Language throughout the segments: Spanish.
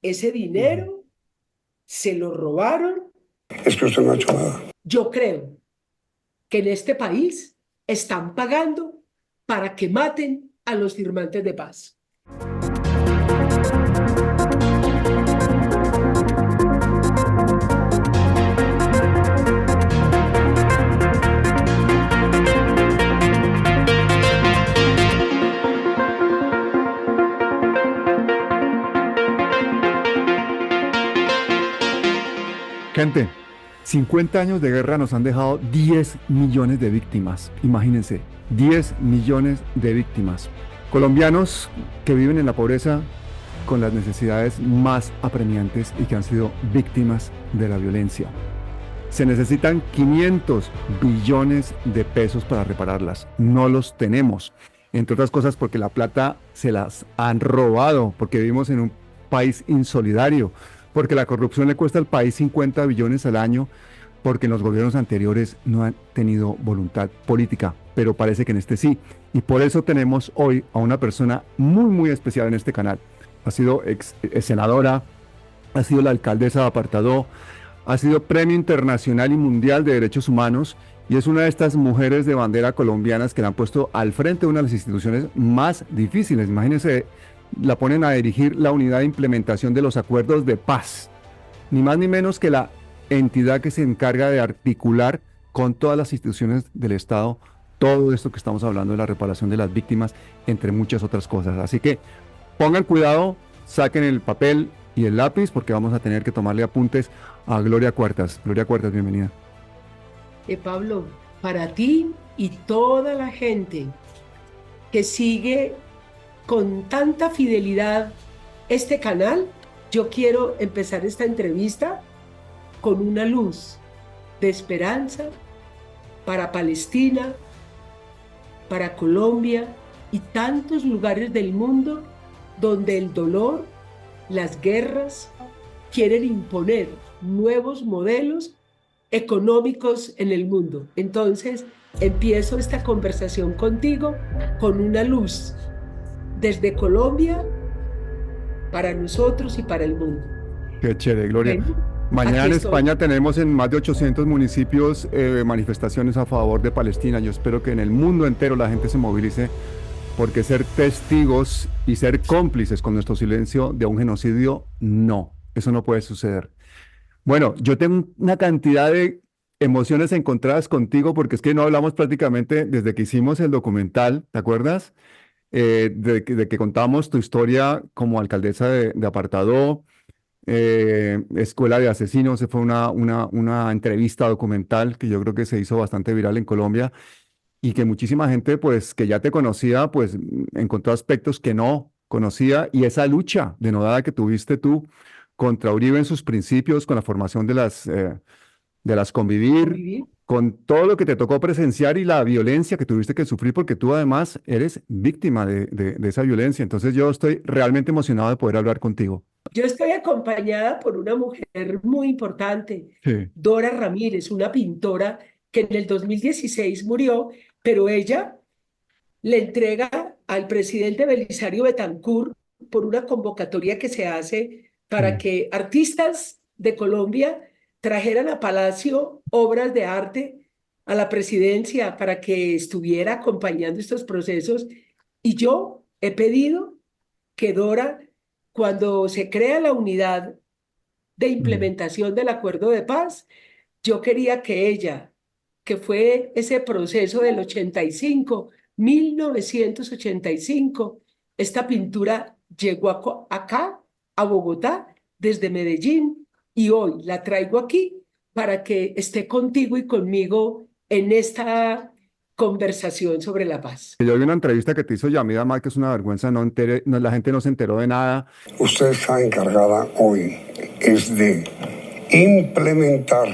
Ese dinero se lo robaron. Es que usted no ha hecho nada. Yo creo que en este país están pagando para que maten a los firmantes de paz. Gente, 50 años de guerra nos han dejado 10 millones de víctimas. Imagínense, 10 millones de víctimas. Colombianos que viven en la pobreza con las necesidades más apremiantes y que han sido víctimas de la violencia. Se necesitan 500 billones de pesos para repararlas. No los tenemos. Entre otras cosas porque la plata se las han robado, porque vivimos en un país insolidario, porque la corrupción le cuesta al país 50 billones al año, porque en los gobiernos anteriores no han tenido voluntad política, pero parece que en este sí. Y por eso tenemos hoy a una persona muy, muy especial en este canal. Ha sido senadora, ha sido la alcaldesa de Apartadó, ha sido Premio Internacional y Mundial de Derechos Humanos y es una de estas mujeres de bandera colombianas que la han puesto al frente de una de las instituciones más difíciles. Imagínense, la ponen a dirigir la unidad de implementación de los acuerdos de paz, ni más ni menos que la entidad que se encarga de articular con todas las instituciones del Estado todo esto que estamos hablando de la reparación de las víctimas, entre muchas otras cosas. Así que pongan cuidado, saquen el papel y el lápiz porque vamos a tener que tomarle apuntes a Gloria Cuartas. Gloria Cuartas, bienvenida. Pablo, para ti y toda la gente que sigue con tanta fidelidad este canal, yo quiero empezar esta entrevista con una luz de esperanza para Palestina, para Colombia y tantos lugares del mundo donde el dolor, las guerras quieren imponer nuevos modelos económicos en el mundo. Entonces, empiezo esta conversación contigo con una luz desde Colombia para nosotros y para el mundo. Qué chévere, Gloria. Bueno, Mañana en aquí España estoy. tenemos en más de 800 municipios manifestaciones a favor de Palestina. Yo espero que en el mundo entero la gente se movilice porque ser testigos y ser cómplices con nuestro silencio de un genocidio, no, eso no puede suceder. Bueno, yo tengo una cantidad de emociones encontradas contigo porque es que no hablamos prácticamente desde que hicimos el documental, ¿te acuerdas? De que contamos tu historia como alcaldesa de Apartadó, Escuela de Asesinos. Se fue una entrevista documental que yo creo que se hizo bastante viral en Colombia y que muchísima gente, pues, que ya te conocía, pues, encontró aspectos que no conocía y esa lucha denodada que tuviste tú contra Uribe en sus principios, con la formación de las Convivir, Convivir. con todo lo que te tocó presenciar y la violencia que tuviste que sufrir, porque tú además eres víctima de esa violencia. Entonces yo estoy realmente emocionado de poder hablar contigo. Yo estoy acompañada por una mujer muy importante, Sí. Dora Ramírez, una pintora que en el 2016 murió, pero ella le entrega al presidente Belisario Betancur por una convocatoria que se hace para Sí. que artistas de Colombia trajeran a Palacio obras de arte a la presidencia para que estuviera acompañando estos procesos. Y yo he pedido que Dora, cuando se crea la unidad de Mm. implementación del acuerdo de paz, yo quería que ella, que fue ese proceso del 85, 1985, esta pintura llegó acá, a Bogotá, desde Medellín, y hoy la traigo aquí para que esté contigo y conmigo en esta conversación sobre la paz. Yo vi una entrevista que te hizo Yamida Mal, que es una vergüenza, la gente no se enteró de nada. Usted está encargada hoy es de implementar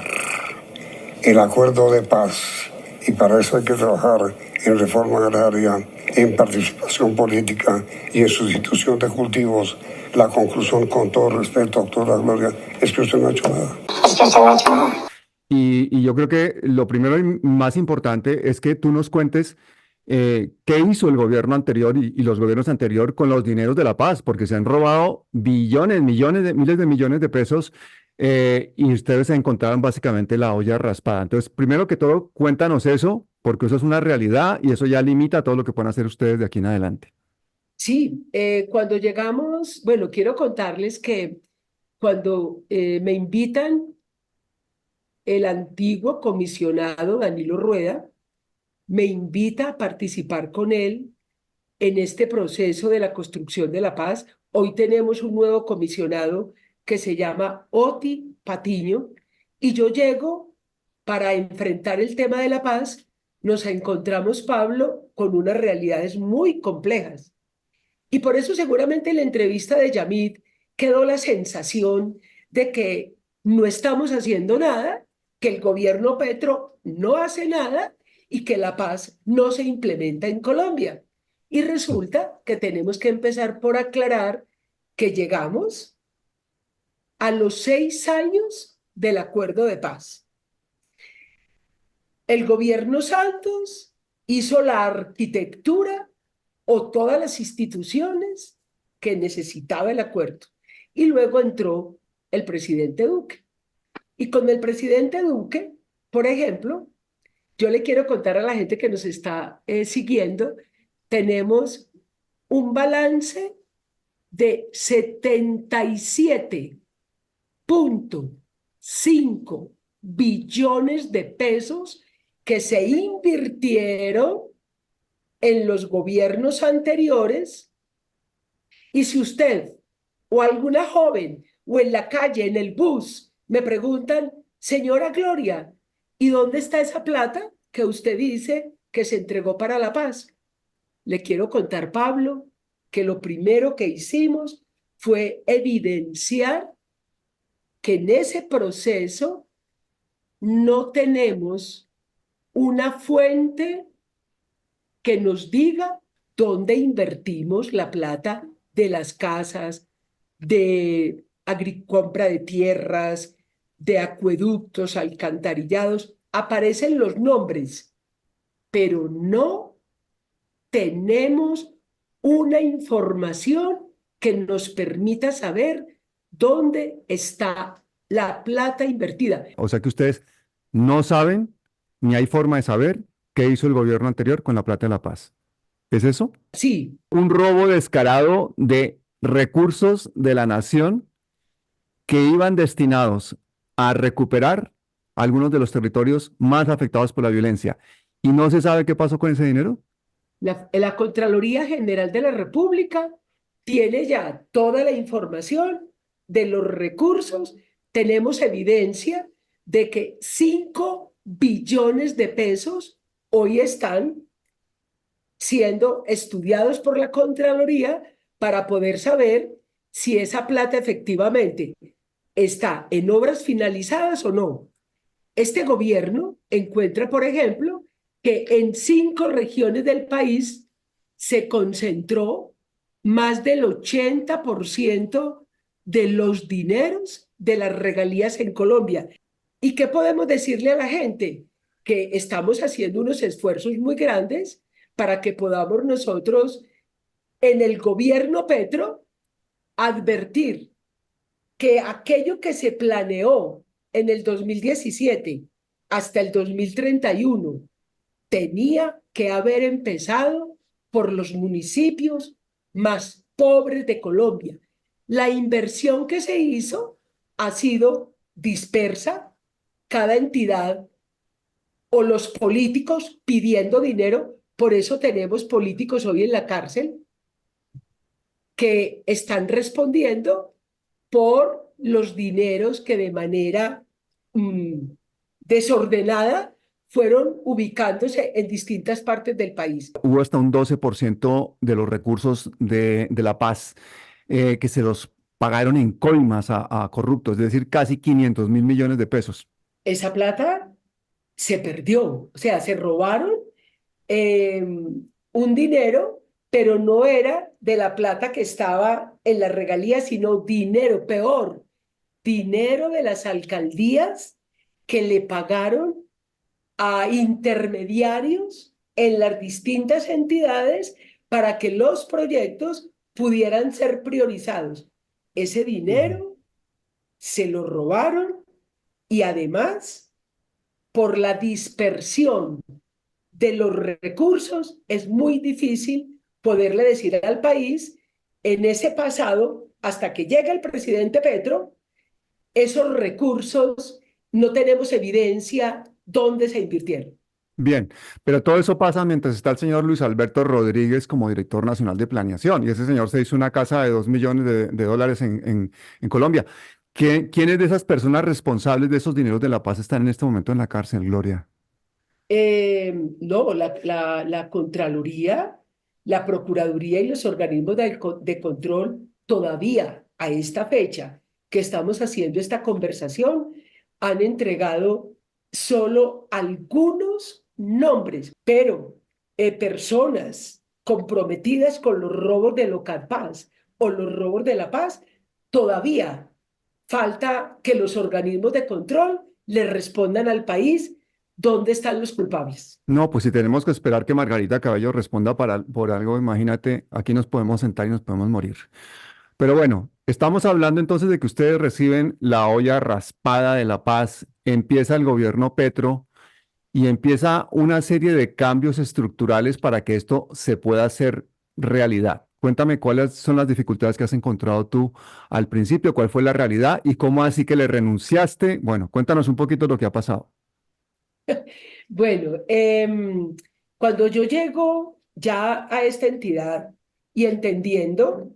el acuerdo de paz y para eso hay que trabajar en reforma agraria, en participación política y en sustitución de cultivos. La conclusión, con todo respeto, doctora Gloria, es que usted no ha hecho nada. Y yo creo que lo primero y más importante es que tú nos cuentes ¿Qué hizo el gobierno anterior y los gobiernos anteriores con los dineros de la paz? Porque se han robado billones, millones de miles de millones de pesos y ustedes se encontraban básicamente la olla raspada. Entonces, primero que todo, cuéntanos eso, porque eso es una realidad y eso ya limita todo lo que pueden hacer ustedes de aquí en adelante. Sí, cuando llegamos, bueno, quiero contarles que cuando me invitan el antiguo comisionado Danilo Rueda, me invita a participar con él en este proceso de la construcción de la paz. Hoy tenemos un nuevo comisionado que se llama Oti Patiño y yo llego para enfrentar el tema de la paz. Nos encontramos, Pablo, con unas realidades muy complejas. Y por eso seguramente en la entrevista de Yamit quedó la sensación de que no estamos haciendo nada, que el gobierno Petro no hace nada y que la paz no se implementa en Colombia. Y resulta que tenemos que empezar por aclarar que llegamos a los 6 años del acuerdo de paz. El gobierno Santos hizo la arquitectura o todas las instituciones que necesitaba el acuerdo. Y luego entró el presidente Duque. Y con el presidente Duque, por ejemplo, yo le quiero contar a la gente que nos está siguiendo, tenemos un balance de 77,5 billones de pesos que se invirtieron en los gobiernos anteriores. Y si usted o alguna joven o en la calle, en el bus, me preguntan, señora Gloria, ¿y dónde está esa plata que usted dice que se entregó para la paz? Le quiero contar, Pablo, que lo primero que hicimos fue evidenciar que en ese proceso no tenemos una fuente que nos diga dónde invertimos la plata de las casas, de compra de tierras, de acueductos, alcantarillados. Aparecen los nombres, pero no tenemos una información que nos permita saber dónde está la plata invertida. O sea que ustedes no saben ni hay forma de saber qué hizo el gobierno anterior con la plata de la paz. ¿Es eso? Sí, Un robo descarado de recursos de la nación que iban destinados a recuperar algunos de los territorios más afectados por la violencia. ¿Y no se sabe qué pasó con ese dinero? la Contraloría General de la República tiene ya toda la información de los recursos. Tenemos evidencia de que 5 billones de pesos hoy están siendo estudiados por la Contraloría para poder saber si esa plata efectivamente está en obras finalizadas o no. Este gobierno encuentra, por ejemplo, que en 5 regiones del país se concentró más del 80% de los dineros de las regalías en Colombia. ¿Y qué podemos decirle a la gente? Que estamos haciendo unos esfuerzos muy grandes para que podamos nosotros en el gobierno Petro advertir que aquello que se planeó en el 2017 hasta el 2031 tenía que haber empezado por los municipios más pobres de Colombia. La inversión que se hizo ha sido dispersa, cada entidad o los políticos pidiendo dinero. Por eso tenemos políticos hoy en la cárcel que están respondiendo por los dineros que de manera desordenada fueron ubicándose en distintas partes del país. Hubo hasta un 12% de los recursos de la paz que se los pagaron en coimas a corruptos, es decir, casi 500.000 millones de pesos. Esa plata se perdió, o sea, se robaron un dinero, pero no era de la plata que estaba en las regalías, sino dinero, peor, dinero de las alcaldías que le pagaron a intermediarios en las distintas entidades para que los proyectos pudieran ser priorizados. Ese dinero se lo robaron y además, por la dispersión de los recursos, es muy difícil poderle decir al país en ese pasado, hasta que llega el presidente Petro, esos recursos no tenemos evidencia dónde se invirtieron. Bien, pero todo eso pasa mientras está el señor Luis Alberto Rodríguez como director nacional de planeación y ese señor se hizo una casa de 2 millones de dólares en Colombia. ¿Quiénes de esas personas responsables de esos dineros de la paz están en este momento en la cárcel, Gloria? No, la Contraloría, la Procuraduría y los organismos de control todavía a esta fecha que estamos haciendo esta conversación han entregado solo algunos nombres, pero personas comprometidas con los robos de Locapaz o los robos de la paz, todavía falta que los organismos de control le respondan al país dónde están los culpables. No, pues si tenemos que esperar que Margarita Cabello responda por algo, imagínate, aquí nos podemos sentar y nos podemos morir. Pero bueno, estamos hablando entonces de que ustedes reciben la olla raspada de la paz, empieza el gobierno Petro y empieza una serie de cambios estructurales para que esto se pueda hacer realidad. Cuéntame cuáles son las dificultades que has encontrado tú al principio, cuál fue la realidad y cómo así que le renunciaste. Bueno, cuéntanos un poquito lo que ha pasado. Bueno, cuando yo llego ya a esta entidad y entendiendo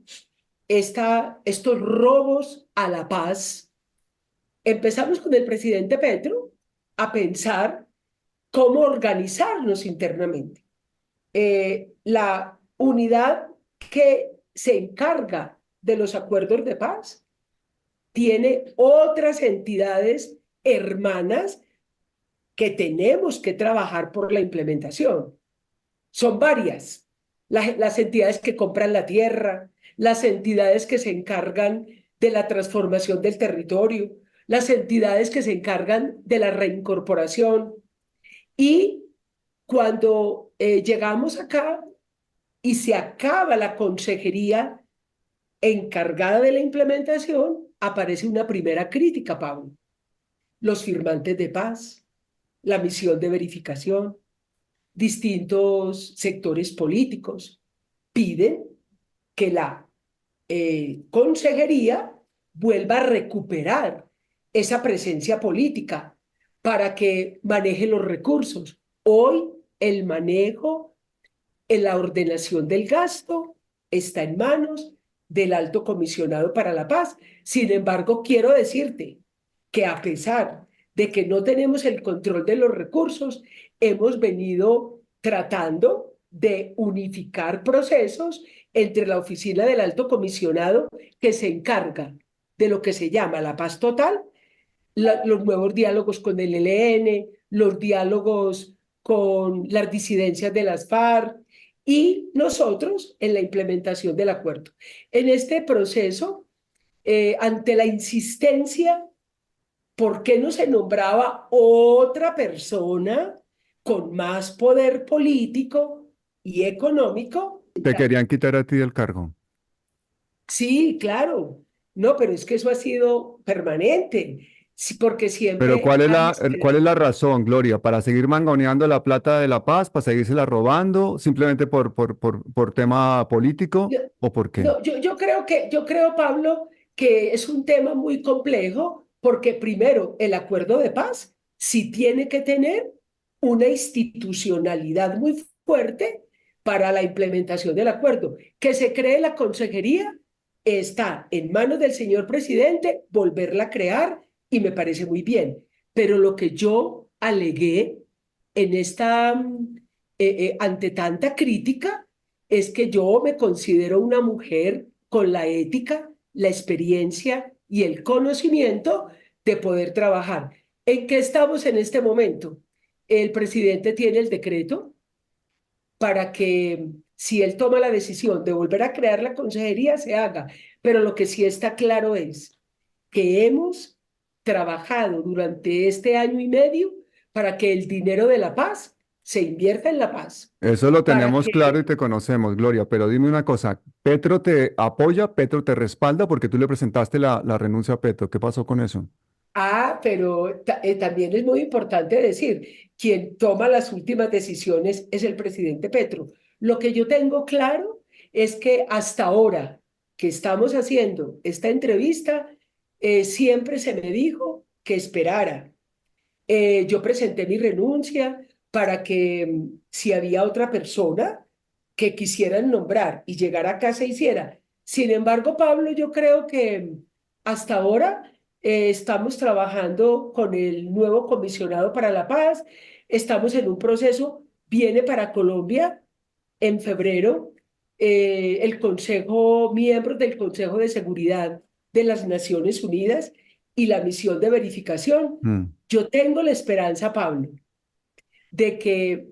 estos robos a la paz, empezamos con el presidente Petro a pensar cómo organizarnos internamente. La unidad que se encarga de los acuerdos de paz tiene otras entidades hermanas que tenemos que trabajar por la implementación. Son varias. Las entidades que compran la tierra, las entidades que se encargan de la transformación del territorio, las entidades que se encargan de la reincorporación. Y cuando llegamos acá y se acaba la consejería encargada de la implementación, aparece una primera crítica, Pablo. Los firmantes de paz, la misión de verificación, distintos sectores políticos piden que la consejería vuelva a recuperar esa presencia política para que maneje los recursos. Hoy el manejo en la ordenación del gasto está en manos del Alto Comisionado para la Paz. Sin embargo, quiero decirte que a pesar de que no tenemos el control de los recursos, hemos venido tratando de unificar procesos entre la oficina del Alto Comisionado, que se encarga de lo que se llama la paz total, los nuevos diálogos con el ELN, los diálogos con las disidencias de las FARC y nosotros en la implementación del acuerdo. En este proceso, ante la insistencia, ¿por qué no se nombraba otra persona con más poder político y económico? Te querían quitar a ti del cargo. Sí, claro. No, pero es que eso ha sido permanente. Sí, porque Pero siempre ¿cuál es han cuál es esperado. la razón, Gloria? ¿Para seguir mangoneando la plata de la paz? ¿Para seguírsela robando? ¿Simplemente por tema político? Yo, ¿O por qué? no, yo creo, Pablo, que es un tema muy complejo porque primero el acuerdo de paz sí tiene que tener una institucionalidad muy fuerte para la implementación del acuerdo. Que se cree la consejería está en manos del señor presidente volverla a crear y me parece muy bien. Pero lo que yo alegué en ante tanta crítica es que yo me considero una mujer con la ética, la experiencia y el conocimiento de poder trabajar. ¿En qué estamos en este momento? El presidente tiene el decreto para que si él toma la decisión de volver a crear la consejería, se haga. Pero lo que sí está claro es que hemos trabajado durante este año y medio para que el dinero de la paz se invierta en la paz Eso lo para tenemos claro y que, te conocemos, Gloria, pero dime una cosa, ¿Petro te apoya, Petro te respalda porque tú le presentaste la renuncia a Petro? ¿Qué pasó con eso? pero también es muy importante decir, quien toma las últimas decisiones es el presidente Petro. Lo que yo tengo claro es que hasta ahora que estamos haciendo esta entrevista, siempre se me dijo que esperara. Yo presenté mi renuncia para que si había otra persona que quisieran nombrar y llegar acá se hiciera. Sin embargo, Pablo, yo creo que hasta ahora estamos trabajando con el nuevo comisionado para la paz, estamos en un proceso, viene para Colombia en febrero el Consejo, miembros del Consejo de Seguridad de las Naciones Unidas y la misión de verificación. Mm. Yo tengo la esperanza, Pablo, de que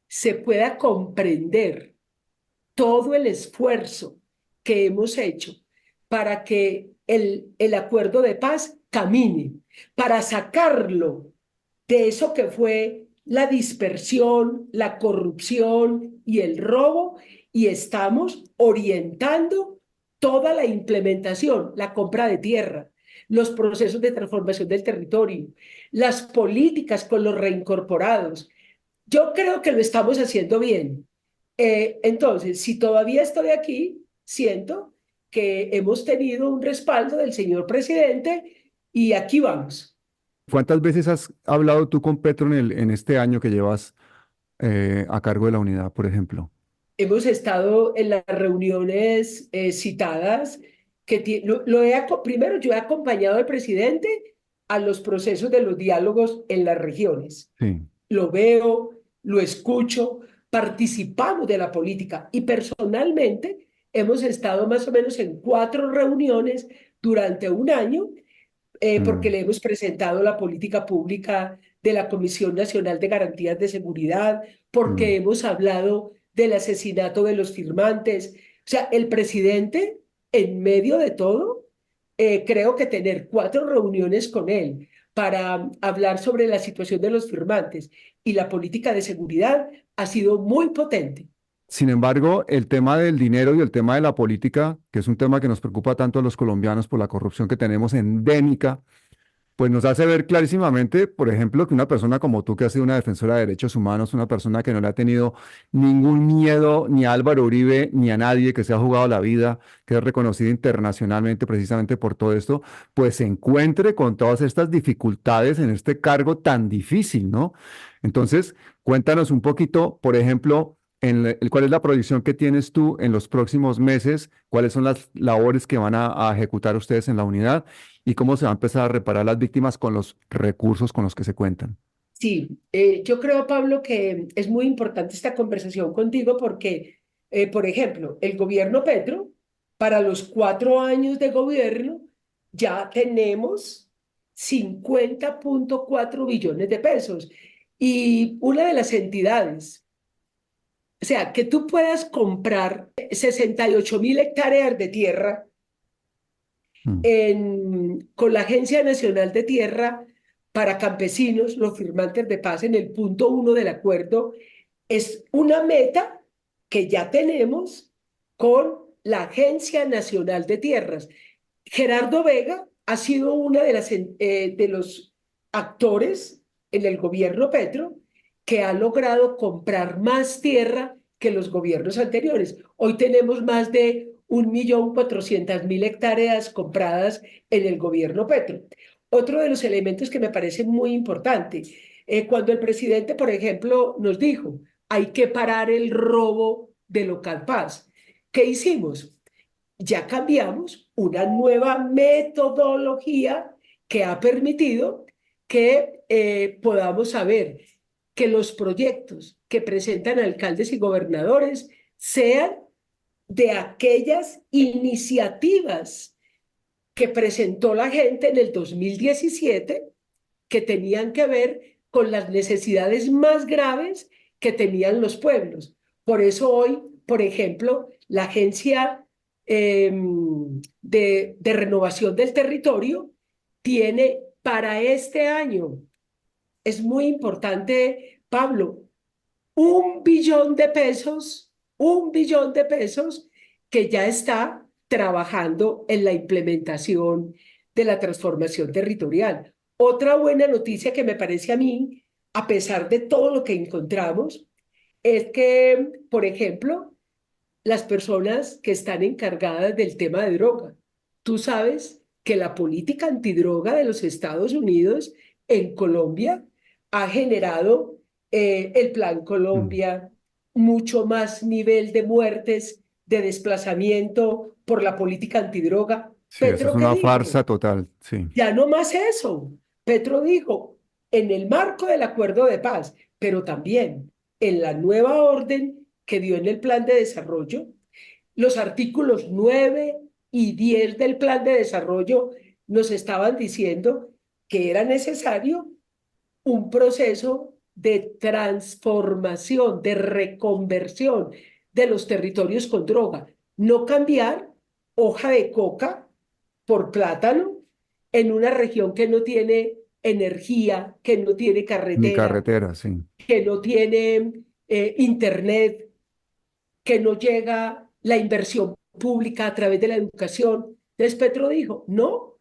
se pueda comprender todo el esfuerzo que hemos hecho para que el acuerdo de paz camine, para sacarlo de eso que fue la dispersión, la corrupción y el robo, y estamos orientando toda la implementación, la compra de tierra, los procesos de transformación del territorio, las políticas con los reincorporados. Yo creo que lo estamos haciendo bien. Entonces, si todavía estoy aquí, siento que hemos tenido un respaldo del señor presidente y aquí vamos. ¿Cuántas veces has hablado tú con Petro en este año que llevas a cargo de la unidad, por ejemplo? Hemos estado en las reuniones citadas, primero yo he acompañado al presidente a los procesos de los diálogos en las regiones. Sí. Lo veo, lo escucho, participamos de la política y personalmente hemos estado más o menos en 4 reuniones durante un año porque Mm, le hemos presentado la política pública de la Comisión Nacional de Garantías de Seguridad, porque mm. hemos hablado del asesinato de los firmantes. O sea, el presidente, en medio de todo, creo que tener 4 reuniones con él para hablar sobre la situación de los firmantes y la política de seguridad ha sido muy potente. Sin embargo, el tema del dinero y el tema de la política, que es un tema que nos preocupa tanto a los colombianos por la corrupción que tenemos endémica, pues nos hace ver clarísimamente, por ejemplo, que una persona como tú, que ha sido una defensora de derechos humanos, una persona que no le ha tenido ningún miedo ni a Álvaro Uribe ni a nadie, que se ha jugado la vida, que es reconocida internacionalmente precisamente por todo esto, pues se encuentre con todas estas dificultades en este cargo tan difícil, ¿no? Entonces, cuéntanos un poquito, por ejemplo, cuál es la proyección que tienes tú en los próximos meses, cuáles son las labores que van a ejecutar ustedes en la unidad y cómo se va a empezar a reparar las víctimas con los recursos con los que se cuentan. Sí, yo creo, Pablo, que es muy importante esta conversación contigo porque, por ejemplo, el gobierno Petro, para los 4 años de gobierno, ya tenemos 50,4 billones de pesos. Y una de las entidades, o sea, que tú puedas comprar 68.000 hectáreas de tierra Mm, con la Agencia Nacional de Tierra para Campesinos, los firmantes de paz en el punto 1 del acuerdo, es una meta que ya tenemos con la Agencia Nacional de Tierras. Gerardo Vega ha sido una de los actores en el gobierno Petro que ha logrado comprar más tierra que los gobiernos anteriores. Hoy tenemos más de 1.400.000 hectáreas compradas en el gobierno Petro. Otro de los elementos que me parece muy importante, cuando el presidente, por ejemplo, nos dijo, hay que parar el robo de Local Paz. ¿Qué hicimos? Ya cambiamos una nueva metodología que ha permitido que podamos saber que los proyectos que presentan alcaldes y gobernadores sean de aquellas iniciativas que presentó la gente en el 2017 que tenían que ver con las necesidades más graves que tenían los pueblos. Por eso hoy, por ejemplo, la Agencia de Renovación del Territorio tiene para este año, es muy importante, Pablo, un billón de pesos que ya está trabajando en la implementación de la transformación territorial. Otra buena noticia que me parece a mí, a pesar de todo lo que encontramos, es que, por ejemplo, las personas que están encargadas del tema de droga, tú sabes que la política antidroga de los Estados Unidos en Colombia ha generado el Plan Mm. Colombia, mucho más nivel de muertes, de desplazamiento por la política antidroga. Sí, eso es Petro, ¿qué una dijo? farsa total, sí. Ya no más eso. Petro dijo, en el marco del acuerdo de paz, pero también en la nueva orden que dio en el plan de desarrollo, los artículos 9 y 10 del plan de desarrollo nos estaban diciendo que era necesario un proceso de transformación, de reconversión de los territorios con droga. No cambiar hoja de coca por plátano en una región que no tiene energía, que no tiene Ni carretera, carretera, sí. que no tiene internet, que no llega la inversión pública a través de la educación. Entonces Petro dijo, no,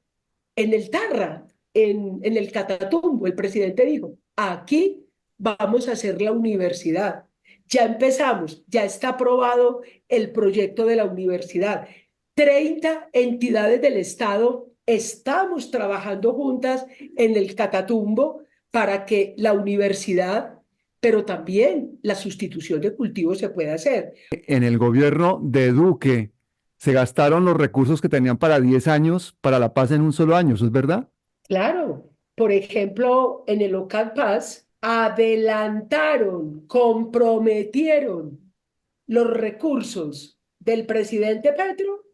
en el Tarra, en el Catatumbo, el presidente dijo, aquí vamos a hacer la universidad. Ya empezamos, ya está aprobado el proyecto de la universidad. 30 entidades del Estado estamos trabajando juntas en el Catatumbo para que la universidad, pero también la sustitución de cultivos se pueda hacer. En el gobierno de Duque se gastaron los recursos que tenían para 10 años para la paz en un solo año, ¿eso es verdad? Claro, por ejemplo, en el Local Pass adelantaron, comprometieron los recursos del presidente Petro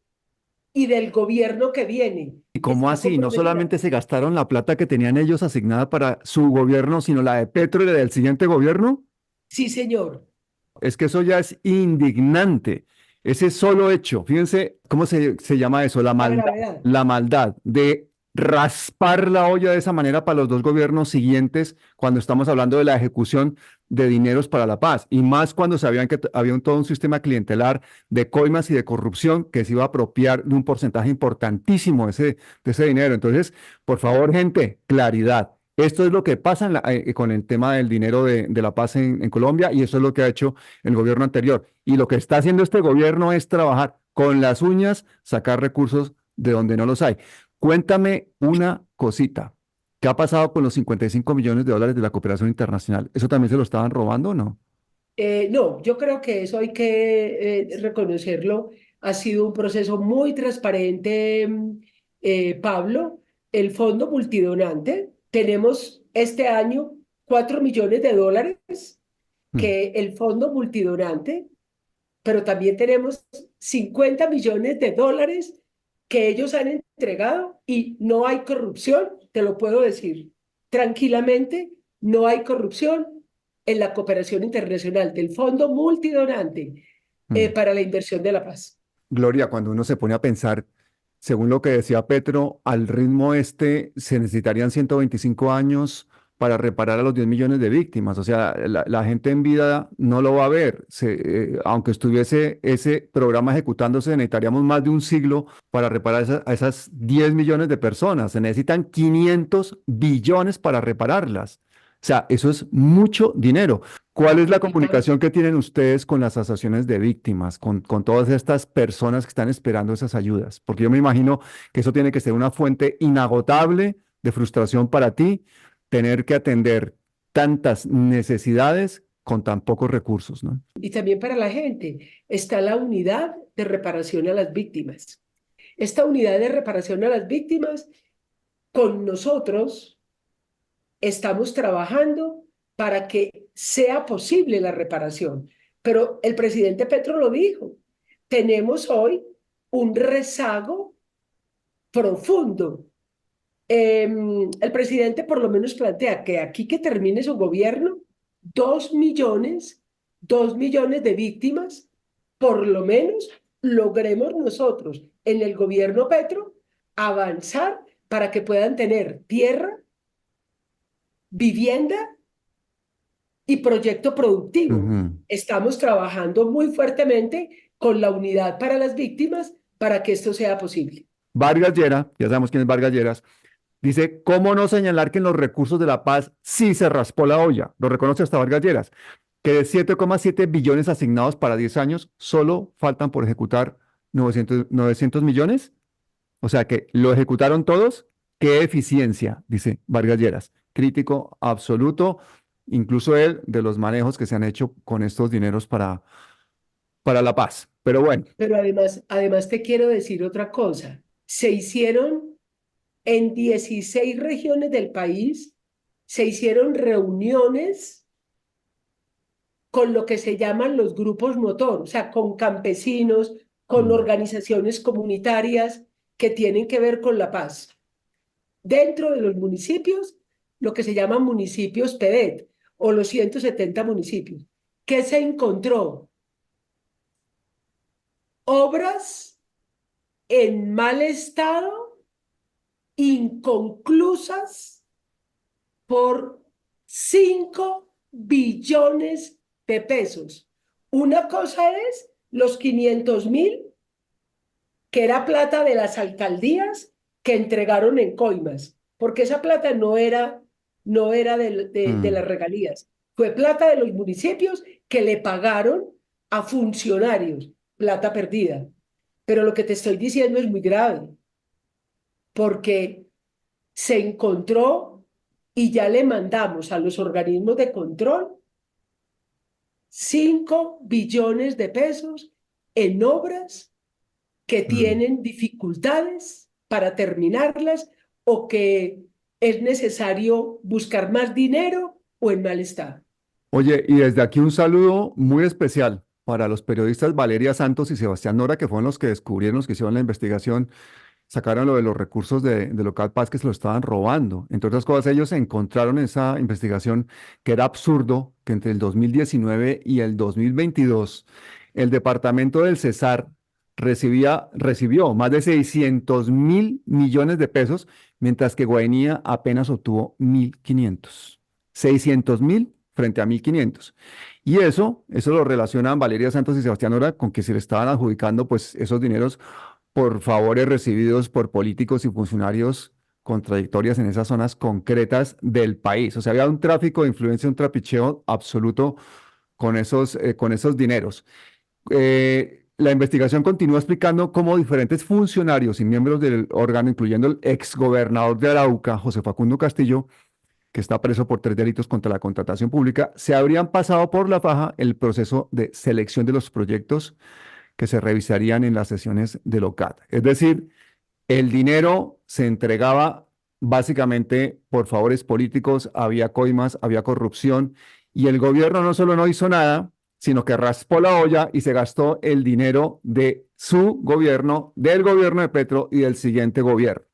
y del gobierno que viene. ¿Y cómo Está así? No comprometida. solamente se gastaron la plata que tenían ellos asignada para su gobierno, sino la de Petro y la del siguiente gobierno. Sí, señor. Es que eso ya es indignante. Ese solo hecho, fíjense cómo se llama eso, La gravedad. la maldad de raspar la olla de esa manera para los dos gobiernos siguientes cuando estamos hablando de la ejecución de dineros para la paz. Y más cuando sabían que había todo un sistema clientelar de coimas y de corrupción que se iba a apropiar de un porcentaje importantísimo de ese dinero. Entonces, por favor, gente, claridad. Esto es lo que pasa con el tema del dinero de la paz en Colombia y eso es lo que ha hecho el gobierno anterior. Y lo que está haciendo este gobierno es trabajar con las uñas, sacar recursos de donde no los hay. Cuéntame una cosita. ¿Qué ha pasado con los 55 millones de dólares de la cooperación internacional? ¿Eso también se lo estaban robando o no? No, yo creo que eso hay que reconocerlo. Ha sido un proceso muy transparente, Pablo. El fondo multidonante, tenemos este año 4 millones de dólares Mm. que el fondo multidonante, pero también tenemos 50 millones de dólares que ellos han entregado y no hay corrupción, te lo puedo decir tranquilamente, no hay corrupción en la cooperación internacional del Fondo Multidonante Mm. para la inversión de la paz. Gloria, cuando uno se pone a pensar, según lo que decía Petro, al ritmo este se necesitarían 125 años para reparar a los 10 millones de víctimas. O sea, la gente en vida no lo va a ver. Aunque estuviese ese programa ejecutándose, necesitaríamos más de un siglo para reparar a esas 10 millones de personas. Se necesitan 500 billones para repararlas. O sea, eso es mucho dinero. ¿Cuál es la comunicación que tienen ustedes con las asociaciones de víctimas, con todas estas personas que están esperando esas ayudas? Porque yo me imagino que eso tiene que ser una fuente inagotable de frustración para ti, tener que atender tantas necesidades con tan pocos recursos, ¿no? Y también para la gente está la unidad de reparación a las víctimas. Esta unidad de reparación a las víctimas, con nosotros estamos trabajando para que sea posible la reparación. Pero el presidente Petro lo dijo, tenemos hoy un rezago profundo. El presidente por lo menos plantea que aquí que termine su gobierno, 2 millones, 2 millones de víctimas, por lo menos logremos nosotros en el gobierno Petro avanzar para que puedan tener tierra, vivienda y proyecto productivo. Ujú. Estamos trabajando muy fuertemente con la Unidad para las Víctimas para que esto sea posible. Vargas Lleras, ya sabemos quién es Vargas Lleras, dice, ¿cómo no señalar que en los recursos de la paz sí se raspó la olla? Lo reconoce hasta Vargas Lleras, que de 7,7 billones asignados para 10 años, solo faltan por ejecutar 900 millones. O sea que lo ejecutaron todos. ¡Qué eficiencia! Dice Vargas Lleras. Crítico absoluto, incluso él, de los manejos que se han hecho con estos dineros para la paz. Pero bueno, Pero además te quiero decir otra cosa. Se hicieron en 16 regiones del país, se hicieron reuniones con lo que se llaman los grupos motor, o sea, con campesinos, con mm, organizaciones comunitarias que tienen que ver con la paz. Dentro de los municipios, lo que se llaman municipios PEDET o los 170 municipios. ¿Qué se encontró? Obras en mal estado, inconclusas, por 5 billones de pesos. Una cosa es los 500.000, que era plata de las alcaldías que entregaron en coimas, porque esa plata no era de mm. las regalías, fue plata de los municipios que le pagaron a funcionarios, plata perdida. Pero lo que te estoy diciendo es muy grave, porque se encontró y ya le mandamos a los organismos de control 5 billones de pesos en obras que Mm. tienen dificultades para terminarlas o que es necesario buscar más dinero o en mal estado. Oye, y desde aquí un saludo muy especial para los periodistas Valeria Santos y Sebastián Nora, que fueron los que descubrieron, los que hicieron la investigación, sacaron lo de los recursos de Local Paz que se lo estaban robando. Entre otras cosas, ellos encontraron en esa investigación que era absurdo que entre el 2019 y el 2022 el departamento del Cesar recibió más de 600.000 millones de pesos, mientras que Guainía apenas obtuvo 1.500. 600.000 frente a 1.500. Y eso lo relacionan Valeria Santos y Sebastián Nora con que se le estaban adjudicando pues esos dineros por favores recibidos por políticos y funcionarios con trayectorias en esas zonas concretas del país. O sea, había un tráfico de influencia, un trapicheo absoluto con esos dineros. La investigación continúa explicando cómo diferentes funcionarios y miembros del órgano, incluyendo el exgobernador de Arauca, José Facundo Castillo, que está preso por 3 delitos contra la contratación pública, se habrían pasado por la faja el proceso de selección de los proyectos que se revisarían en las sesiones del OCAT. Es decir, el dinero se entregaba básicamente por favores políticos, había coimas, había corrupción, y el gobierno no solo no hizo nada, sino que raspó la olla y se gastó el dinero de su gobierno, del gobierno de Petro y del siguiente gobierno.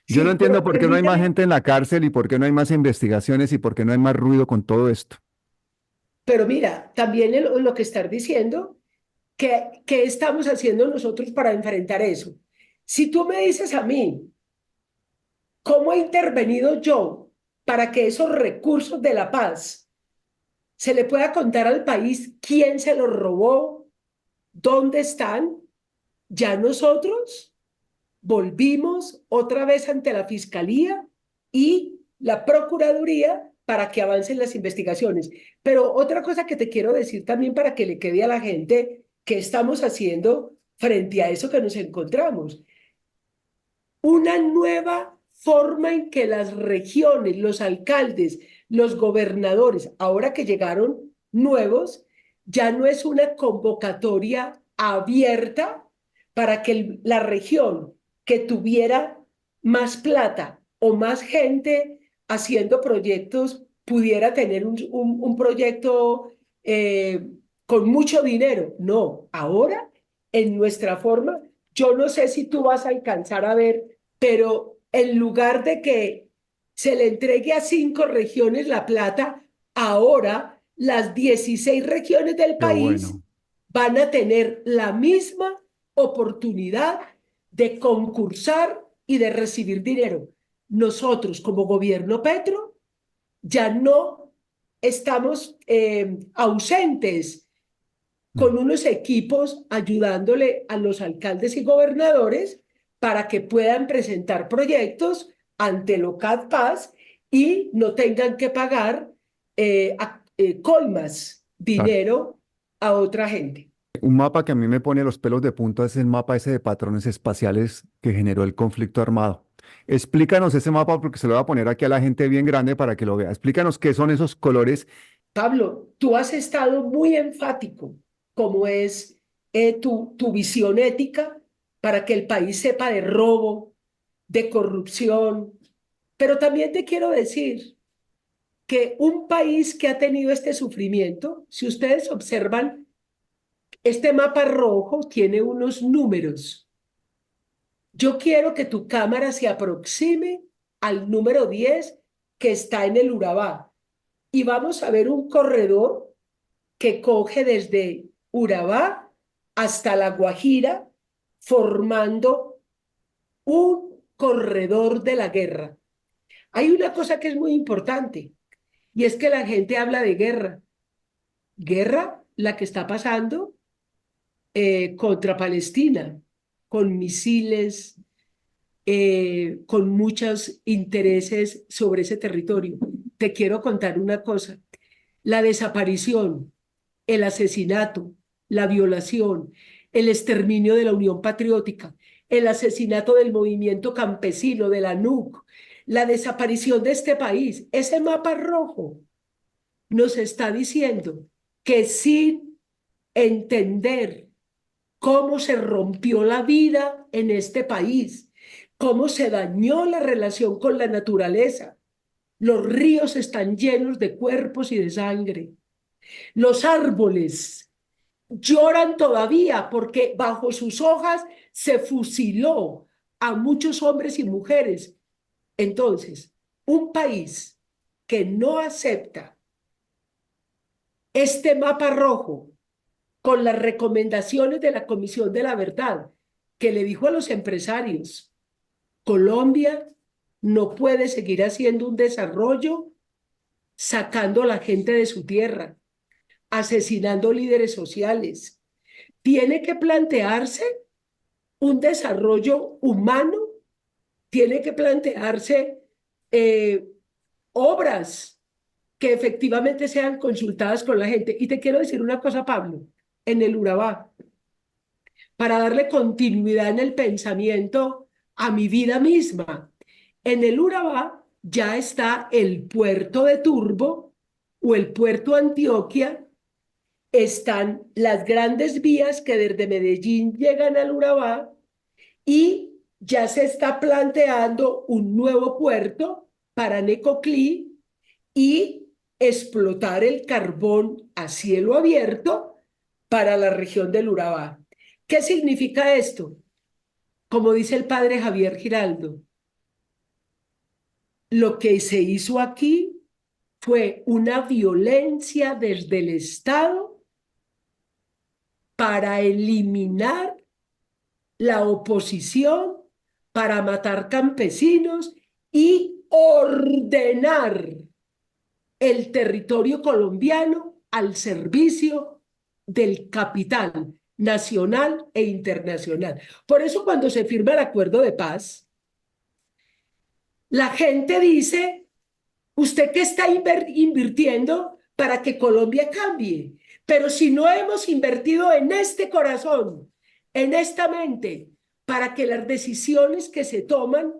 Yo no Sí, entiendo pero por qué no hay más permíteme, gente en la cárcel y por qué no hay más investigaciones y por qué no hay más ruido con todo esto. pero mira, también lo que estás diciendo, ¿qué estamos haciendo nosotros para enfrentar eso? Si tú me dices a mí, ¿cómo he intervenido yo para que esos recursos de la paz se le pueda contar al país quién se los robó, dónde están? Ya nosotros volvimos otra vez ante la Fiscalía y la Procuraduría para que avancen las investigaciones. Pero otra cosa que te quiero decir también para que le quede a la gente qué estamos haciendo frente a eso que nos encontramos. Una nueva forma en que las regiones, los alcaldes, los gobernadores, ahora que llegaron nuevos, ya no es una convocatoria abierta para que la región que tuviera más plata o más gente haciendo proyectos pudiera tener un proyecto con mucho dinero. No, ahora en nuestra forma, yo no sé si tú vas a alcanzar a ver, pero en lugar de que se le entregue a 5 regiones la plata, ahora las 16 regiones del Qué país bueno. van a tener la misma oportunidad de concursar y de recibir dinero. Nosotros, como gobierno Petro, ya no estamos ausentes con unos equipos ayudándole a los alcaldes y gobernadores para que puedan presentar proyectos ante el OCAD-Paz y no tengan que pagar coimas, Claro. dinero a otra gente. Un mapa que a mí me pone los pelos de punta es el mapa ese de patrones espaciales que generó el conflicto armado. Explícanos ese mapa porque se lo voy a poner aquí a la gente bien grande para que lo vea. Explícanos qué son esos colores. Pablo, tú has estado muy enfático, como es tu visión ética para que el país sepa de robo, de corrupción, pero también te quiero decir que un país que ha tenido este sufrimiento, si ustedes observan, este mapa rojo tiene unos números. Yo quiero que tu cámara se aproxime al número 10 que está en el Urabá y vamos a ver un corredor que coge desde Urabá hasta La Guajira, formando un corredor de la guerra. Hay una cosa que es muy importante y es que la gente habla de guerra. Guerra la que está pasando contra Palestina, con misiles, con muchos intereses sobre ese territorio. Te quiero contar una cosa. La desaparición, el asesinato, la violación, el exterminio de la Unión Patriótica, el asesinato del movimiento campesino, de la NUC, la desaparición de este país, ese mapa rojo nos está diciendo que sin entender cómo se rompió la vida en este país, cómo se dañó la relación con la naturaleza, los ríos están llenos de cuerpos y de sangre, los árboles lloran todavía porque bajo sus hojas se fusiló a muchos hombres y mujeres. Entonces, un país que no acepta este mapa rojo con las recomendaciones de la Comisión de la Verdad, que le dijo a los empresarios, Colombia no puede seguir haciendo un desarrollo sacando a la gente de su tierra, asesinando líderes sociales. Tiene que plantearse un desarrollo humano, tiene que plantearse obras que efectivamente sean consultadas con la gente. Y te quiero decir una cosa, Pablo, en el Urabá, para darle continuidad en el pensamiento a mi vida misma. En el Urabá ya está el puerto de Turbo o el puerto Antioquia, están las grandes vías que desde Medellín llegan al Urabá y ya se está planteando un nuevo puerto para Necoclí y explotar el carbón a cielo abierto para la región del Urabá. ¿Qué significa esto? Como dice el padre Javier Giraldo, lo que se hizo aquí fue una violencia desde el Estado para eliminar la oposición, para matar campesinos y ordenar el territorio colombiano al servicio del capital nacional e internacional. Por eso cuando se firma el acuerdo de paz, la gente dice, ¿usted qué está invirtiendo para que Colombia cambie? Pero si no hemos invertido en este corazón, en esta mente, para que las decisiones que se toman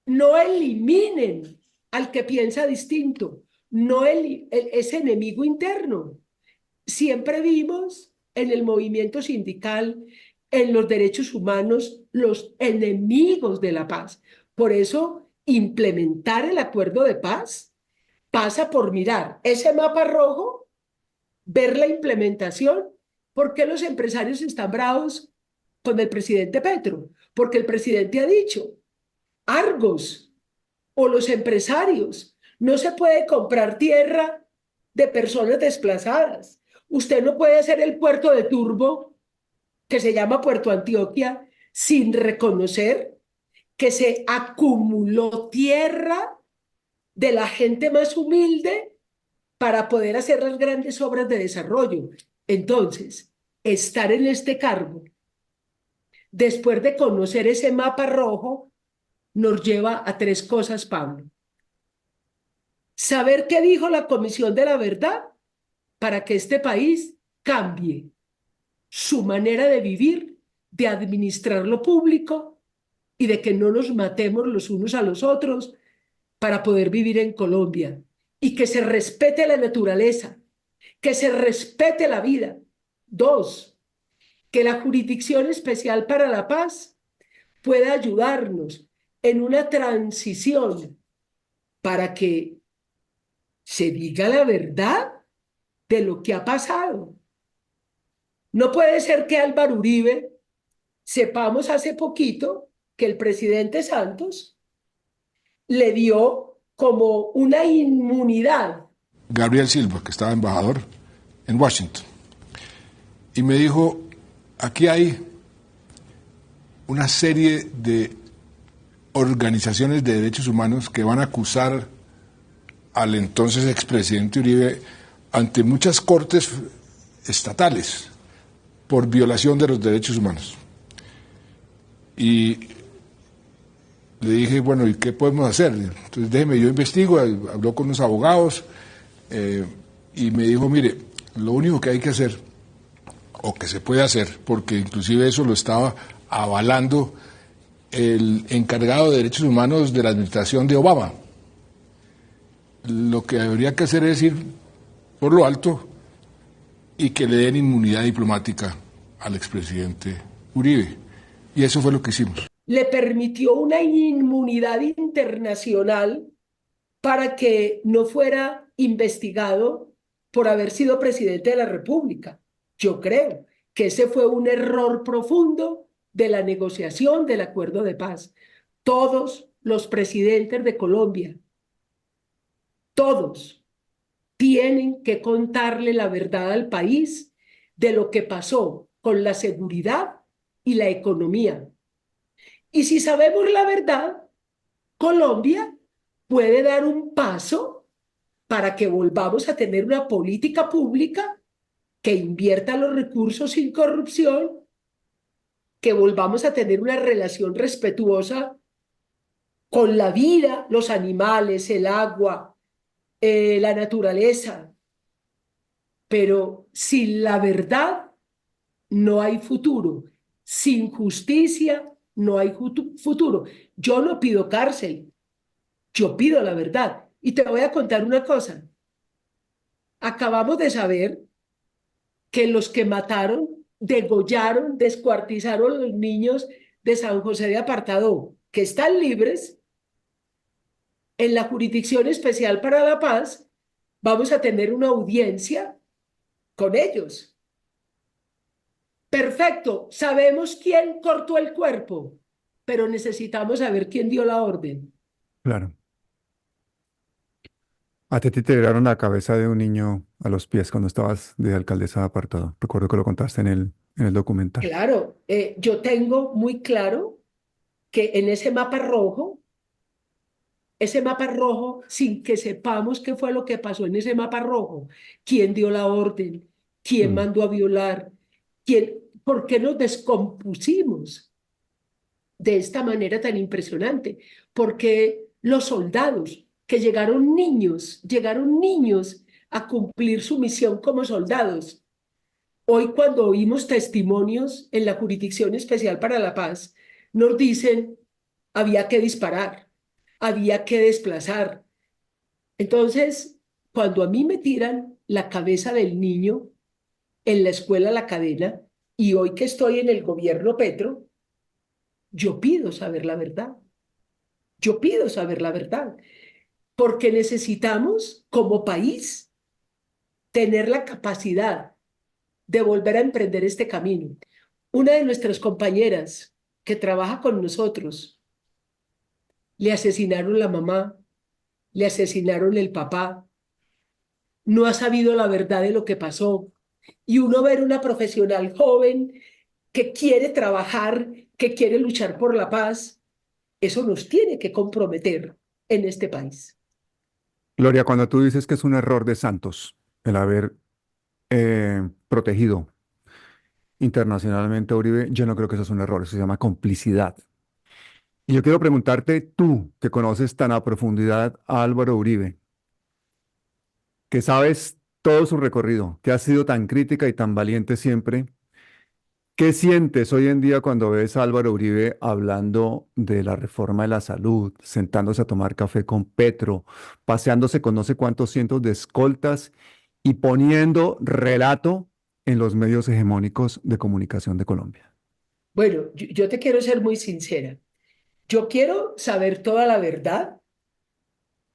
no eliminen al que piensa distinto, no ese enemigo interno. Siempre vimos en el movimiento sindical, en los derechos humanos, los enemigos de la paz. Por eso, implementar el acuerdo de paz pasa por mirar ese mapa rojo, ver la implementación. ¿Por qué los empresarios están bravos con el presidente Petro? Porque el presidente ha dicho, Argos o los empresarios, no se puede comprar tierra de personas desplazadas. Usted no puede hacer el puerto de Turbo, que se llama Puerto Antioquia, sin reconocer que se acumuló tierra de la gente más humilde para poder hacer las grandes obras de desarrollo. Entonces, estar en este cargo, después de conocer ese mapa rojo, nos lleva a tres cosas, Pablo. Saber qué dijo la Comisión de la Verdad para que este país cambie su manera de vivir, de administrar lo público y de que no nos matemos los unos a los otros para poder vivir en Colombia y que se respete la naturaleza, que se respete la vida. Dos, que la Jurisdicción Especial para la Paz pueda ayudarnos en una transición para que se diga la verdad de lo que ha pasado. No puede ser que Álvaro Uribe sepamos hace poquito que el presidente Santos le dio como una inmunidad. Gabriel Silva, que estaba embajador en Washington, y me dijo, aquí hay una serie de organizaciones de derechos humanos que van a acusar al entonces expresidente Uribe ante muchas cortes estatales por violación de los derechos humanos. Y le dije, bueno, ¿y qué podemos hacer? Entonces déjeme, yo investigo, habló con unos abogados y me dijo, mire, lo único que hay que hacer, o que se puede hacer, porque inclusive eso lo estaba avalando el encargado de derechos humanos de la administración de Obama, lo que habría que hacer es ir por lo alto y que le den inmunidad diplomática al expresidente Uribe. Y eso fue lo que hicimos. Le permitió una inmunidad internacional para que no fuera investigado por haber sido presidente de la República. Yo creo que ese fue un error profundo de la negociación del acuerdo de paz. Todos los presidentes de Colombia, todos, tienen que contarle la verdad al país de lo que pasó con la seguridad y la economía. Y si sabemos la verdad, Colombia puede dar un paso para que volvamos a tener una política pública que invierta los recursos sin corrupción, que volvamos a tener una relación respetuosa con la vida, los animales, el agua, la naturaleza. Pero sin la verdad no hay futuro. Sin justicia no hay futuro. Yo no pido cárcel, yo pido la verdad. Y te voy a contar una cosa. Acabamos de saber que los que mataron, degollaron, descuartizaron a los niños de San José de Apartadó, que están libres, en la Jurisdicción Especial para la Paz, vamos a tener una audiencia con ellos. Perfecto, sabemos quién cortó el cuerpo, pero necesitamos saber quién dio la orden. Claro. A ti te tiraron la cabeza de un niño a los pies cuando estabas de alcaldesa de Apartado. Recuerdo que lo contaste en el documental. Claro, yo tengo muy claro que en ese mapa rojo, sin que sepamos qué fue lo que pasó en ese mapa rojo, quién dio la orden, quién mandó a violar, por qué nos descompusimos de esta manera tan impresionante, porque los soldados que llegaron niños a cumplir su misión como soldados. Hoy cuando oímos testimonios en la Jurisdicción Especial para la Paz, nos dicen, había que disparar, había que desplazar. Entonces, cuando a mí me tiran la cabeza del niño en la escuela La Cadena, y hoy que estoy en el gobierno Petro, yo pido saber la verdad. Yo pido saber la verdad, porque necesitamos como país tener la capacidad de volver a emprender este camino. Una de nuestras compañeras que trabaja con nosotros, le asesinaron la mamá, le asesinaron el papá, no ha sabido la verdad de lo que pasó. Y uno ver una profesional joven que quiere trabajar, que quiere luchar por la paz, eso nos tiene que comprometer en este país. Gloria, cuando tú dices que es un error de Santos el haber protegido internacionalmente a Uribe, yo no creo que eso es un error, eso se llama complicidad. Y yo quiero preguntarte, tú que conoces tan a profundidad a Álvaro Uribe, que sabes todo su recorrido, que has sido tan crítica y tan valiente siempre, ¿qué sientes hoy en día cuando ves a Álvaro Uribe hablando de la reforma de la salud, sentándose a tomar café con Petro, paseándose con no sé cuántos cientos de escoltas y poniendo relato en los medios hegemónicos de comunicación de Colombia? Bueno, yo te quiero ser muy sincera. Yo quiero saber toda la verdad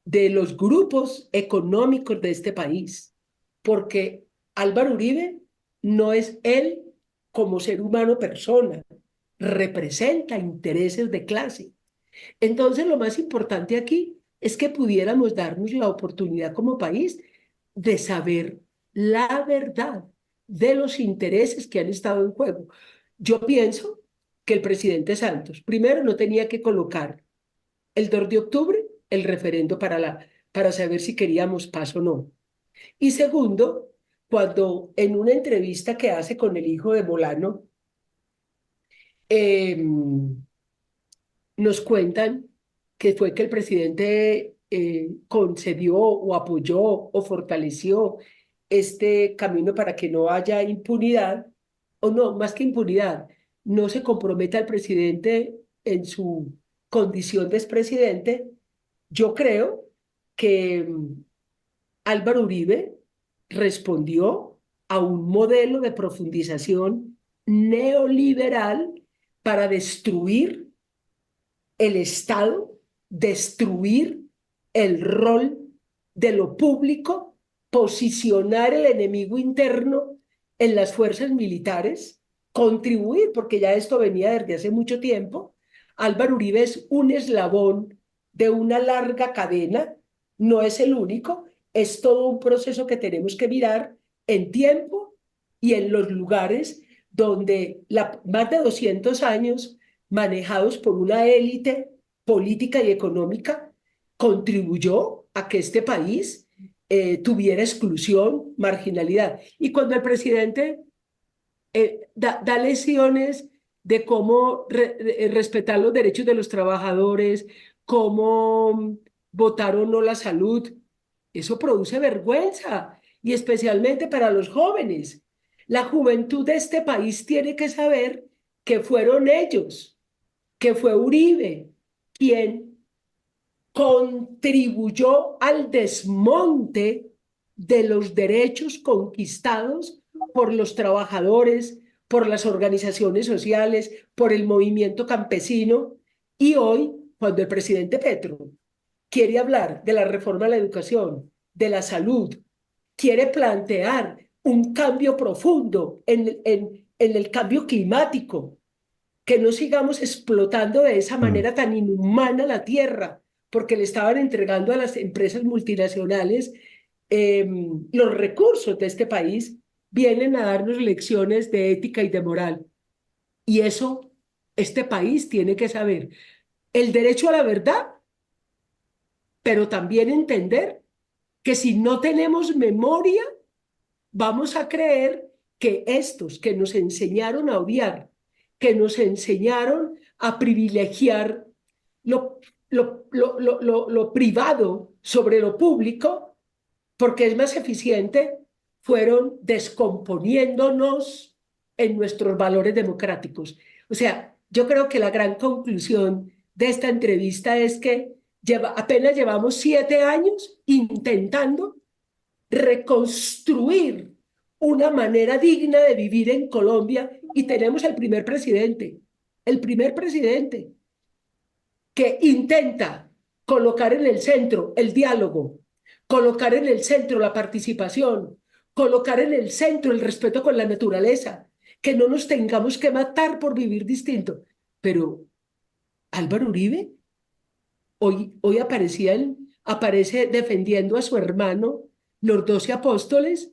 de los grupos económicos de este país, porque Álvaro Uribe no es él como ser humano persona, representa intereses de clase. Entonces, lo más importante aquí es que pudiéramos darnos la oportunidad como país de saber la verdad de los intereses que han estado en juego. Yo pienso que el presidente Santos, primero, no tenía que colocar el 2 de octubre el referendo para saber si queríamos paz o no. Y segundo, cuando en una entrevista que hace con el hijo de Molano, eh, nos cuentan que fue que el presidente concedió o apoyó o fortaleció este camino para que no haya impunidad, o no, más que impunidad, no se comprometa el presidente en su condición de expresidente. Yo creo que Álvaro Uribe respondió a un modelo de profundización neoliberal para destruir el Estado, destruir el rol de lo público, posicionar el enemigo interno en las fuerzas militares, contribuir, porque ya esto venía desde hace mucho tiempo. Álvaro Uribe es un eslabón de una larga cadena, no es el único, es todo un proceso que tenemos que mirar en tiempo y en los lugares donde más de 200 años manejados por una élite política y económica, contribuyó a que este país tuviera exclusión, marginalidad. Y cuando el presidente da lecciones de cómo respetar los derechos de los trabajadores, cómo votar o no la salud, eso produce vergüenza, y especialmente para los jóvenes. La juventud de este país tiene que saber que fueron ellos, que fue Uribe quien contribuyó al desmonte de los derechos conquistados por los trabajadores, por las organizaciones sociales, por el movimiento campesino. Y hoy, cuando el presidente Petro quiere hablar de la reforma a la educación, de la salud, quiere plantear un cambio profundo en el cambio climático, que no sigamos explotando de esa Mm. manera tan inhumana la tierra, porque le estaban entregando a las empresas multinacionales los recursos de este país, vienen a darnos lecciones de ética y de moral. Y eso este país tiene que saber. El derecho a la verdad, pero también entender que si no tenemos memoria, vamos a creer que estos que nos enseñaron a odiar, que nos enseñaron a privilegiar lo, lo privado sobre lo público, porque es más eficiente, fueron descomponiéndonos en nuestros valores democráticos. O sea, yo creo que la gran conclusión de esta entrevista es que apenas llevamos 7 años intentando reconstruir una manera digna de vivir en Colombia, y tenemos el primer presidente que intenta colocar en el centro el diálogo, colocar en el centro la participación, colocar en el centro el respeto con la naturaleza, que no nos tengamos que matar por vivir distinto. Pero Álvaro Uribe hoy aparece defendiendo a su hermano, los 12 apóstoles.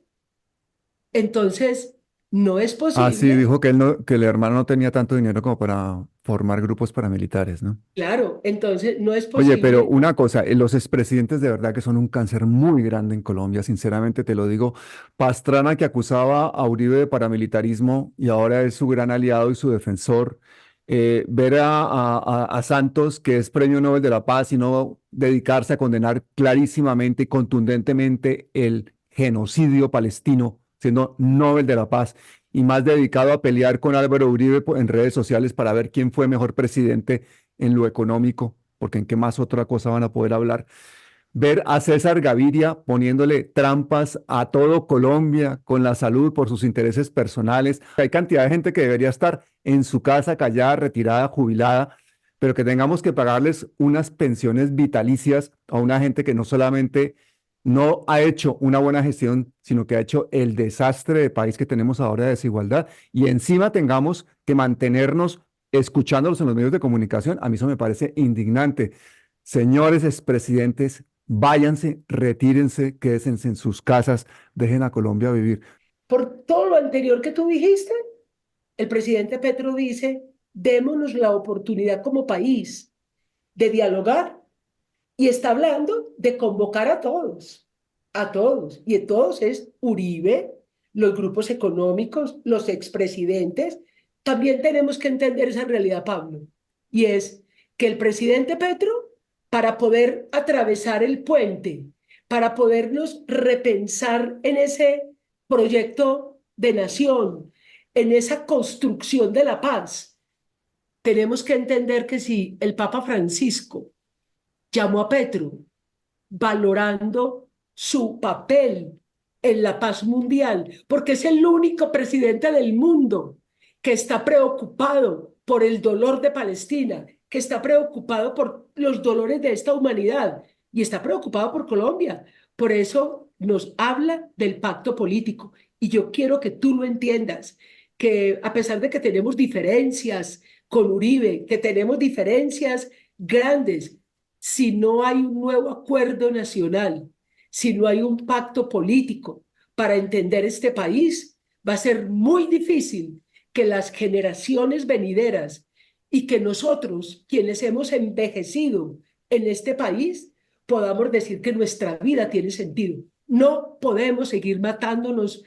Entonces, No es Ah, sí, posible. dijo que, él no, que el hermano no tenía tanto dinero como para formar grupos paramilitares, ¿no? Claro, entonces no es Oye, pero posible. una cosa, los expresidentes de verdad que son un cáncer muy grande en Colombia, sinceramente te lo digo. Pastrana, que acusaba a Uribe de paramilitarismo y ahora es su gran aliado y su defensor. Ver a Santos, que es Premio Nobel de la Paz, y no dedicarse a condenar clarísimamente y contundentemente el genocidio palestino, siendo Nobel de la Paz, y más dedicado a pelear con Álvaro Uribe en redes sociales para ver quién fue mejor presidente en lo económico, porque en qué más otra cosa van a poder hablar. Ver a César Gaviria poniéndole trampas a todo Colombia con la salud por sus intereses personales. Hay cantidad de gente que debería estar en su casa callada, retirada, jubilada, pero que tengamos que pagarles unas pensiones vitalicias a una gente que no solamente no ha hecho una buena gestión, sino que ha hecho el desastre de país que tenemos ahora de desigualdad. Y encima tengamos que mantenernos escuchándolos en los medios de comunicación. A mí eso me parece indignante. Señores expresidentes, váyanse, retírense, quédense en sus casas, dejen a Colombia vivir. Por todo lo anterior que tú dijiste, el presidente Petro dice, démonos la oportunidad como país de dialogar y está hablando de convocar a todos, y de todos es Uribe, los grupos económicos, los expresidentes. También tenemos que entender esa realidad, Pablo, y es que el presidente Petro, para poder atravesar el puente, para podernos repensar en ese proyecto de nación, en esa construcción de la paz, tenemos que entender que si el Papa Francisco llamó a Petro valorando su papel en la paz mundial, porque es el único presidente del mundo que está preocupado por el dolor de Palestina, que está preocupado por los dolores de esta humanidad y está preocupado por Colombia. Por eso nos habla del pacto político. Y yo quiero que tú lo entiendas, que a pesar de que tenemos diferencias con Uribe, que tenemos diferencias grandes, si no hay un nuevo acuerdo nacional, si no hay un pacto político para entender este país, va a ser muy difícil que las generaciones venideras y que nosotros, quienes hemos envejecido en este país, podamos decir que nuestra vida tiene sentido. No podemos seguir matándonos,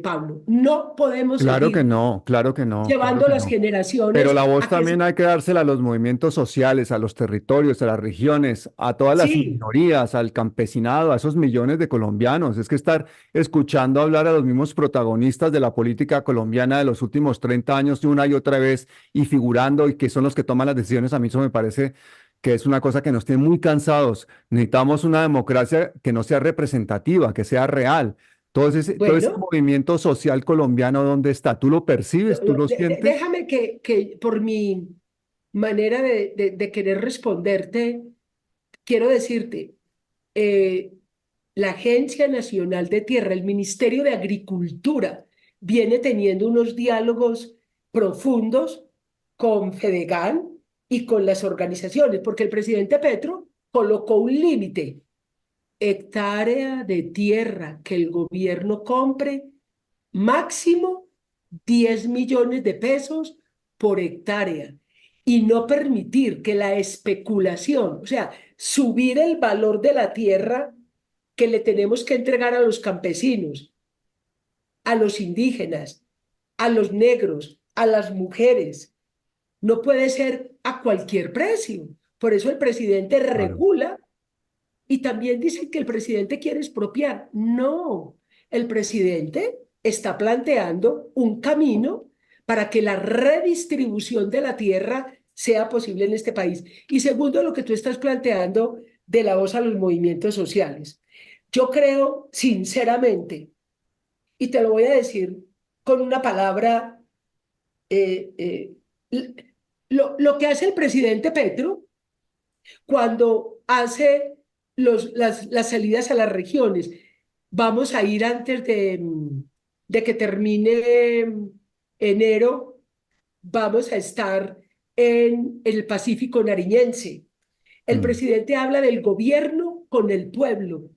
Pablo. No podemos Claro que seguir no, claro que no, claro llevando que las no. Pero generaciones la voz a que también hay que dársela a los movimientos sociales, a los territorios, a las regiones, a todas las sí, minorías, al campesinado, a esos millones de colombianos. Es que estar escuchando hablar a los mismos protagonistas de la política colombiana de los últimos 30 años una y otra vez y figurando y que son los que toman las decisiones, a mí eso me parece que es una cosa que nos tiene muy cansados. Necesitamos una democracia que no sea representativa, que sea real. Todo ese bueno. movimiento social colombiano, ¿dónde está? ¿Tú lo percibes? ¿Tú lo sientes? Déjame que por mi manera de querer responderte, quiero decirte, eh, la Agencia Nacional de Tierra, el Ministerio de Agricultura, viene teniendo unos diálogos profundos con Fedegan y con las organizaciones, porque el presidente Petro colocó un límite: hectárea de tierra que el gobierno compre, máximo 10 millones de pesos por hectárea, y no permitir que la especulación, o sea, subir el valor de la tierra que le tenemos que entregar a los campesinos, a los indígenas, a los negros, a las mujeres. No puede ser a cualquier precio. Por eso el presidente Claro. regula. Y también dicen que el presidente quiere expropiar. No, el presidente está planteando un camino para que la redistribución de la tierra sea posible en este país. Y segundo, lo que tú estás planteando de la voz a los movimientos sociales. Yo creo sinceramente, y te lo voy a decir con una palabra, eh, eh, lo que hace el presidente Petro cuando hace las salidas a las regiones. Vamos a ir antes de que termine enero, vamos a estar en el Pacífico Nariñense. El Mm. presidente habla del gobierno con el pueblo,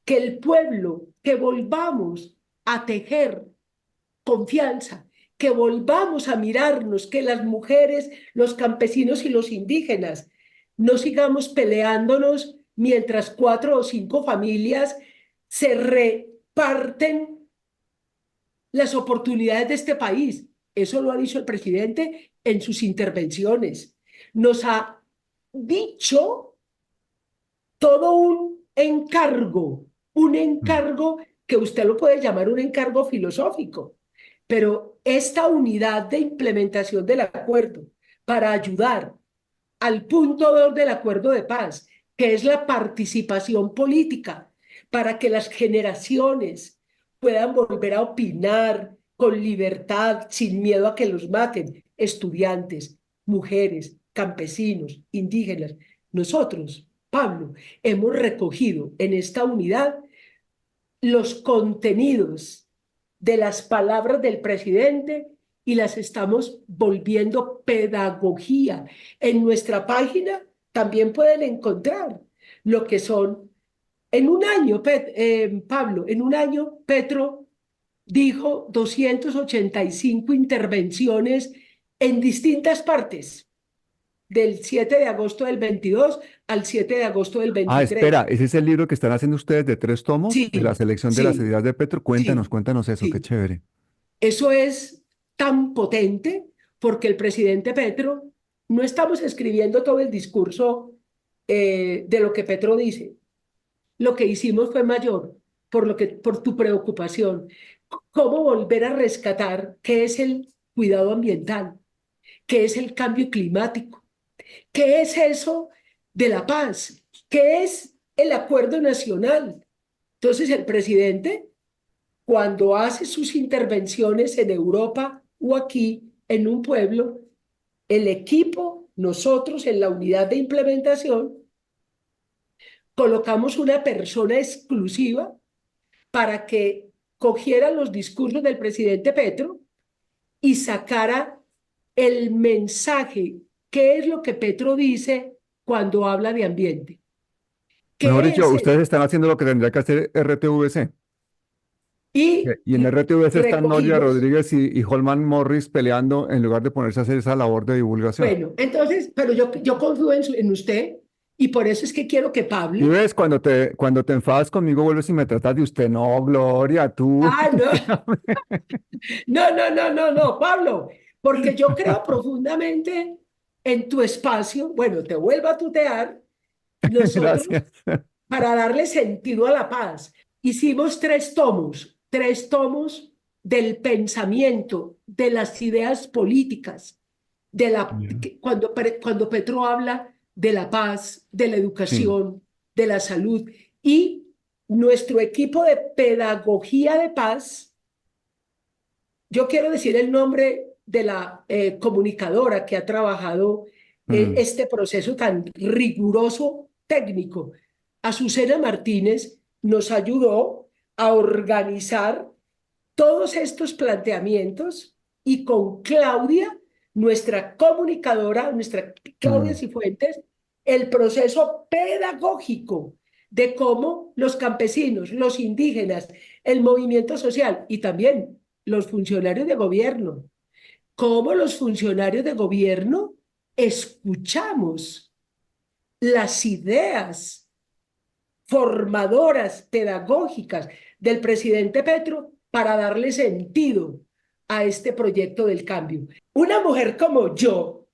que volvamos a tejer confianza, que volvamos a mirarnos, que las mujeres, los campesinos y los indígenas no sigamos peleándonos mientras 4 o 5 familias se reparten las oportunidades de este país. Eso lo ha dicho el presidente en sus intervenciones. Nos ha dicho todo un encargo que usted lo puede llamar un encargo filosófico, pero esta unidad de implementación del acuerdo para ayudar al punto 2 del acuerdo de paz, que es la participación política, para que las generaciones puedan volver a opinar con libertad, sin miedo a que los maten, estudiantes, mujeres, campesinos, indígenas. Nosotros, Pablo, hemos recogido en esta unidad los contenidos de las palabras del presidente y las estamos volviendo pedagogía. En nuestra página también pueden encontrar lo que son. En un año, Pablo, en un año Petro dijo 285 intervenciones en distintas partes, del 7 de agosto del 22 al 7 de agosto del Ah, 23. espera, ¿ese es el libro que están haciendo ustedes de 3 tomos de la Sí, selección de las sí, ideas de Petro? Cuéntanos, sí, cuéntanos eso, qué sí. chévere. Eso es tan potente porque el presidente Petro, no estamos escribiendo todo el discurso de lo que Petro dice. Lo que hicimos fue mayor por tu preocupación. ¿Cómo volver a rescatar qué es el cuidado ambiental? ¿Qué es el cambio climático? ¿Qué es eso de la paz? ¿Qué es el acuerdo nacional? Entonces el presidente, cuando hace sus intervenciones en Europa o aquí en un pueblo, el equipo, nosotros en la unidad de implementación, colocamos una persona exclusiva para que cogiera los discursos del presidente Petro y sacara el mensaje. ¿Qué es lo que Petro dice cuando habla de ambiente? Mejor ¿Qué dicho, es eso? ustedes están haciendo lo que tendría que hacer RTVC. Y Y en RTVC están Noria recogimos. Rodríguez y Holman Morris peleando en lugar de ponerse a hacer esa labor de divulgación. Bueno, entonces, pero yo confío en usted y por eso es que quiero que Y Pablo. ves, cuando te enfadas conmigo, vuelves y me tratas de usted. No, Gloria, tú. Ah, no, no, no, no, no, no, Pablo, porque yo creo profundamente en tu espacio. Bueno, te vuelvo a tutear. Nosotros, Gracias. para darle sentido a la paz, hicimos 3 tomos del pensamiento, de las ideas políticas, Ya. cuando Petro habla de la paz, de la Sí. educación, de la salud, y nuestro equipo de pedagogía de paz. Yo quiero decir el nombre de la comunicadora que ha trabajado Mm. este proceso tan riguroso técnico. Azucena Martínez nos ayudó a organizar todos estos planteamientos y con Claudia, nuestra comunicadora, nuestra Claudia Mm. Cifuentes, el proceso pedagógico de cómo los campesinos, los indígenas, el movimiento social y también los funcionarios de gobierno, cómo los funcionarios de gobierno escuchamos las ideas formadoras, pedagógicas del presidente Petro para darle sentido a este proyecto del cambio. Una mujer como yo,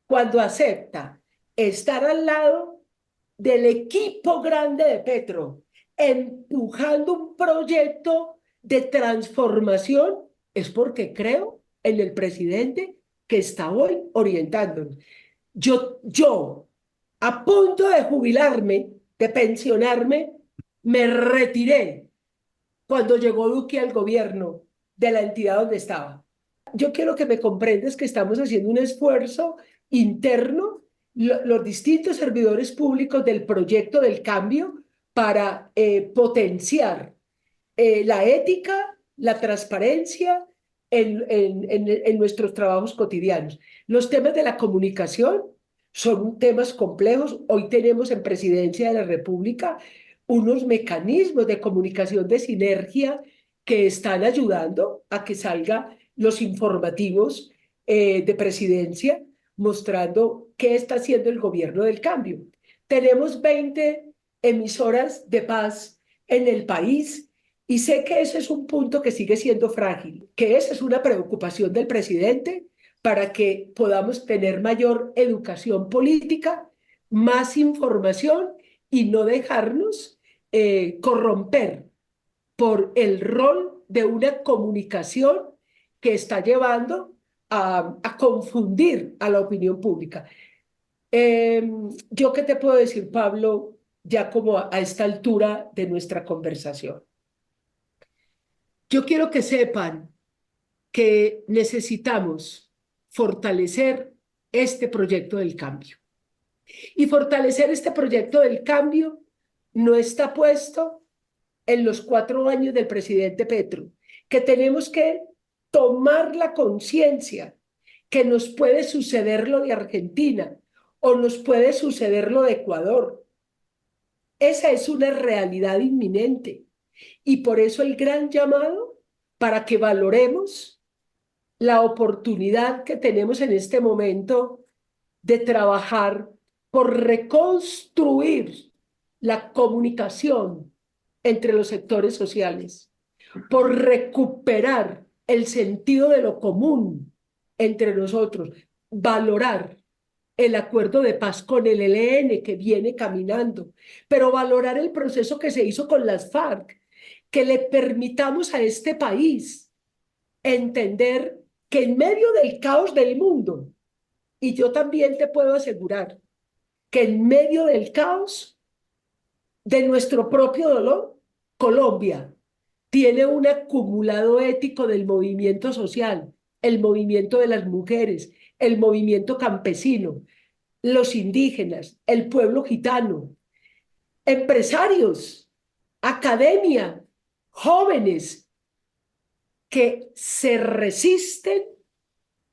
cuando acepta estar al lado del equipo grande de Petro, empujando un proyecto de transformación, es porque creo en el presidente que está hoy orientándonos. Yo, a punto de jubilarme, de pensionarme, me retiré cuando llegó Duque al gobierno de la entidad donde estaba. Yo quiero que me comprendas que estamos haciendo un esfuerzo interno, los distintos servidores públicos del proyecto del cambio para potenciar la ética, la transparencia en nuestros trabajos cotidianos. Los temas de la comunicación son temas complejos. Hoy tenemos en Presidencia de la República unos mecanismos de comunicación de sinergia que están ayudando a que salgan los informativos de presidencia mostrando qué está haciendo el gobierno del cambio. Tenemos 20 emisoras de paz en el país y sé que ese es un punto que sigue siendo frágil, que esa es una preocupación del presidente para que podamos tener mayor educación política, más información y no dejarnos corromper por el rol de una comunicación que está llevando a confundir a la opinión pública. ¿Yo qué te puedo decir, Pablo, ya como a esta altura de nuestra conversación? Yo quiero que sepan que necesitamos fortalecer este proyecto del cambio. Y fortalecer este proyecto del cambio no está puesto en los 4 años del presidente Petro, que tenemos que tomar la conciencia que nos puede suceder lo de Argentina o nos puede suceder lo de Ecuador. Esa es una realidad inminente y por eso el gran llamado para que valoremos la oportunidad que tenemos en este momento de trabajar por reconstruir la comunicación entre los sectores sociales, por recuperar el sentido de lo común entre nosotros, valorar el acuerdo de paz con el ELN que viene caminando, pero valorar el proceso que se hizo con las FARC, que le permitamos a este país entender que en medio del caos del mundo, y yo también te puedo asegurar que en medio del caos de nuestro propio dolor, Colombia tiene un acumulado ético del movimiento social, el movimiento de las mujeres, el movimiento campesino, los indígenas, el pueblo gitano, empresarios, academia, jóvenes que se resisten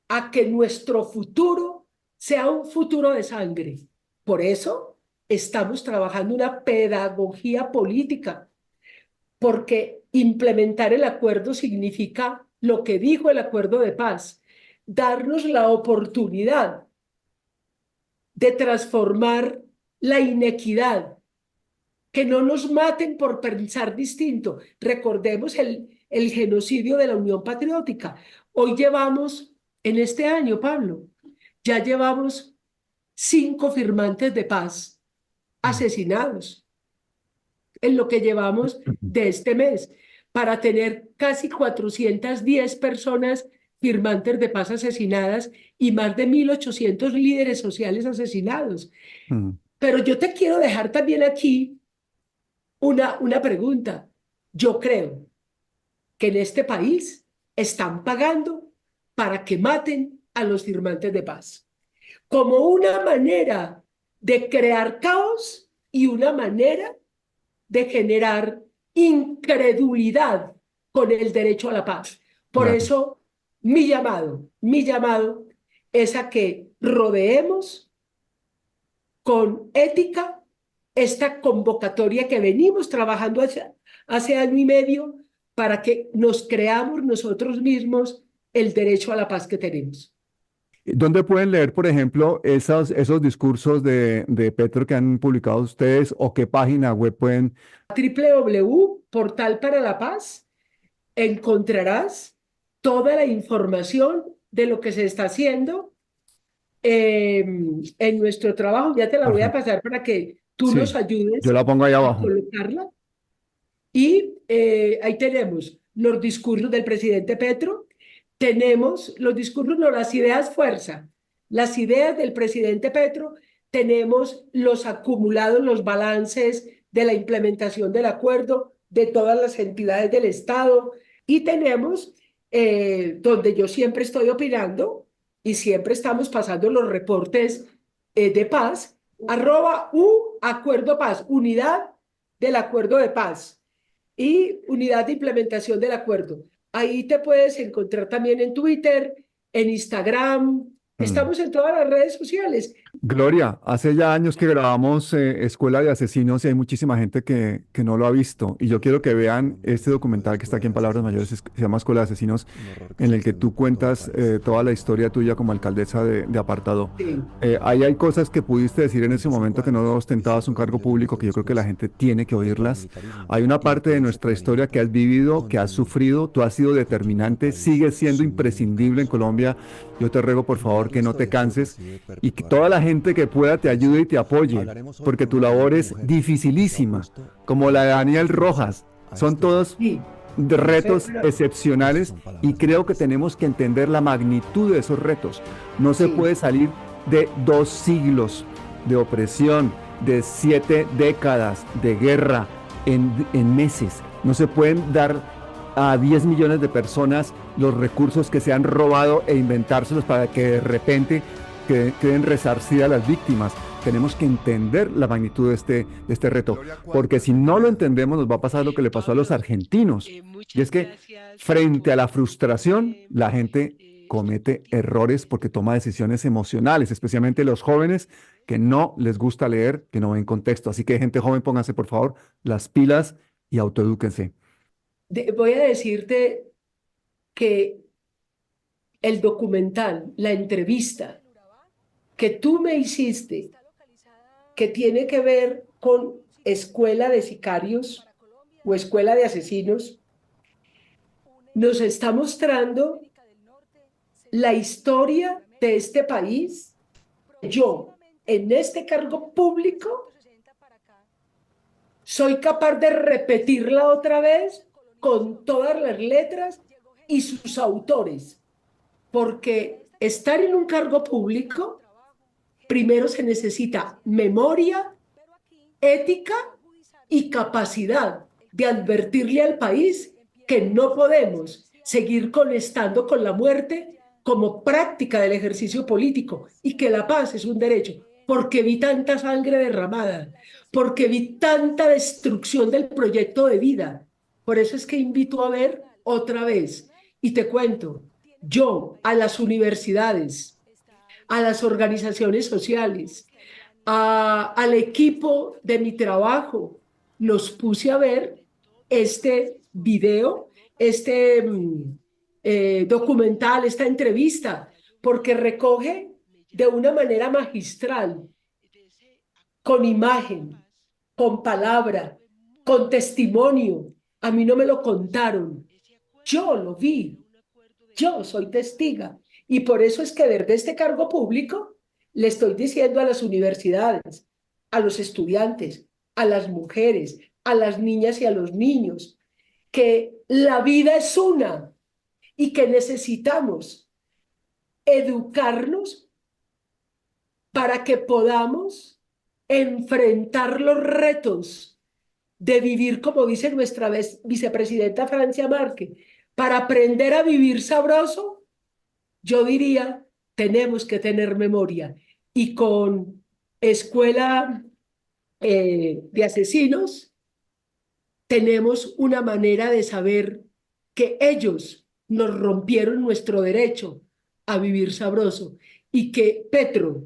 a que nuestro futuro sea un futuro de sangre. Por eso estamos trabajando una pedagogía política, porque implementar el acuerdo significa lo que dijo el acuerdo de paz, darnos la oportunidad de transformar la inequidad, que no nos maten por pensar distinto. Recordemos el genocidio de la Unión Patriótica. Hoy llevamos, en este año, Pablo, ya llevamos 5 firmantes de paz asesinados en lo que llevamos de este mes, para tener casi 410 personas firmantes de paz asesinadas y más de 1.800 líderes sociales asesinados. Pero yo te quiero dejar también aquí una pregunta. Yo creo que en este país están pagando para que maten a los firmantes de paz, como una manera de crear caos y una manera de generar incredulidad con el derecho a la paz. Por eso mi llamado es a que rodeemos con ética esta convocatoria que venimos trabajando hace año y medio para que nos creamos nosotros mismos el derecho a la paz que tenemos. ¿Dónde pueden leer, por ejemplo, esos discursos de Petro que han publicado ustedes, o qué página web pueden? www.portal para la paz encontrarás toda la información de lo que se está haciendo en nuestro trabajo. Ya te la voy a pasar para que tú nos ayudes yo la pongo ahí a abajo. colocarla. Y ahí tenemos los discursos del presidente Petro, tenemos los discursos, no, las ideas fuerza, las ideas del presidente Petro, tenemos los acumulados, los balances de la implementación del acuerdo de todas las entidades del Estado, y tenemos donde yo siempre estoy opinando y siempre estamos pasando los reportes de paz, @acuerdo paz, unidad del acuerdo de paz y unidad de implementación del acuerdo. Ahí te puedes encontrar también en Twitter, en Instagram, estamos en todas las redes sociales. Gloria, hace ya años que grabamos Escuela de Asesinos y hay muchísima gente que no lo ha visto. Y yo quiero que vean este documental que está aquí en Palabras Mayores, se llama Escuela de Asesinos, en el que tú cuentas toda la historia tuya como alcaldesa de Apartado. Sí, Ahí hay cosas que pudiste decir en ese momento que no ostentabas un cargo público, que yo creo que la gente tiene que oírlas. Hay una parte de nuestra historia que has vivido, que has sufrido, tú has sido determinante, sigues siendo imprescindible en Colombia. Yo te ruego, por favor, que no te canses y que toda la gente que pueda te ayude y te apoye, porque tu labor es dificilísima, como la de Daniel Rojas. Son todos sí. de retos Pero- excepcionales y creo que tenemos que entender la magnitud de esos retos. No se Sí. puede salir de 2 siglos de opresión, de 7 décadas de guerra en meses. No se pueden dar a 10 millones de personas los recursos que se han robado e inventárselos para que de repente queden resarcidas las víctimas. Tenemos que entender la magnitud de este reto, porque si no lo entendemos nos va a pasar lo que le pasó a los argentinos. Y es que frente a la frustración, la gente comete errores porque toma decisiones emocionales, especialmente los jóvenes que no les gusta leer, que no ven contexto. Así que gente joven, pónganse por favor las pilas y autoedúquense. Voy a decirte que el documental, la entrevista que tú me hiciste, que tiene que ver con escuela de sicarios o escuela de asesinos, nos está mostrando la historia de este país. Yo, en este cargo público, soy capaz de repetirla otra vez con todas las letras y sus autores, porque estar en un cargo público, primero se necesita memoria, ética y capacidad de advertirle al país que no podemos seguir conectando con la muerte como práctica del ejercicio político y que la paz es un derecho, porque vi tanta sangre derramada, porque vi tanta destrucción del proyecto de vida. Por eso es que invito a ver otra vez. Y te cuento, yo a las universidades, a las organizaciones sociales, al equipo de mi trabajo, los puse a ver este video, este documental, esta entrevista, porque recoge de una manera magistral, con imagen, con palabra, con testimonio. A mí no me lo contaron, yo lo vi, yo soy testiga. Y por eso es que desde este cargo público le estoy diciendo a las universidades, a los estudiantes, a las mujeres, a las niñas y a los niños, que la vida es una y que necesitamos educarnos para que podamos enfrentar los retos de vivir, como dice nuestra vicepresidenta Francia Márquez, para aprender a vivir sabroso. Yo diría, tenemos que tener memoria. Y con Escuela de Asesinos, tenemos una manera de saber que ellos nos rompieron nuestro derecho a vivir sabroso y que Petro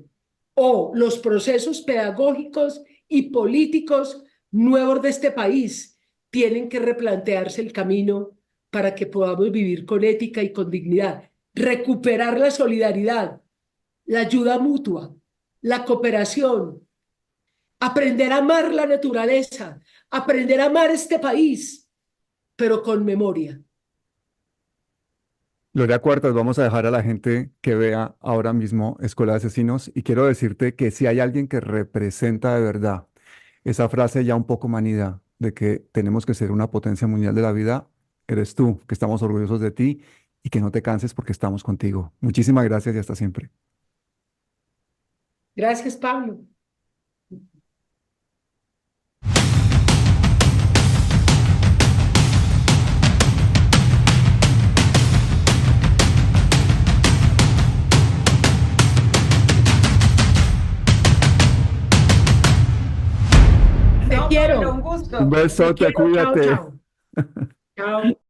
o los procesos pedagógicos y políticos nuevos de este país tienen que replantearse el camino para que podamos vivir con ética y con dignidad. Recuperar la solidaridad, la ayuda mutua, la cooperación, aprender a amar la naturaleza, aprender a amar este país, pero con memoria. Gloria Cuartas, vamos a dejar a la gente que vea ahora mismo Escuela de Asesinos y quiero decirte que si hay alguien que representa de verdad esa frase ya un poco manida de que tenemos que ser una potencia mundial de la vida, eres tú, que estamos orgullosos de ti y que no te canses porque estamos contigo. Muchísimas gracias y hasta siempre. Gracias, Pablo. Te quiero. Pablo, un gusto. Un besote, Te quiero. cuídate. Chao, chao. Chao.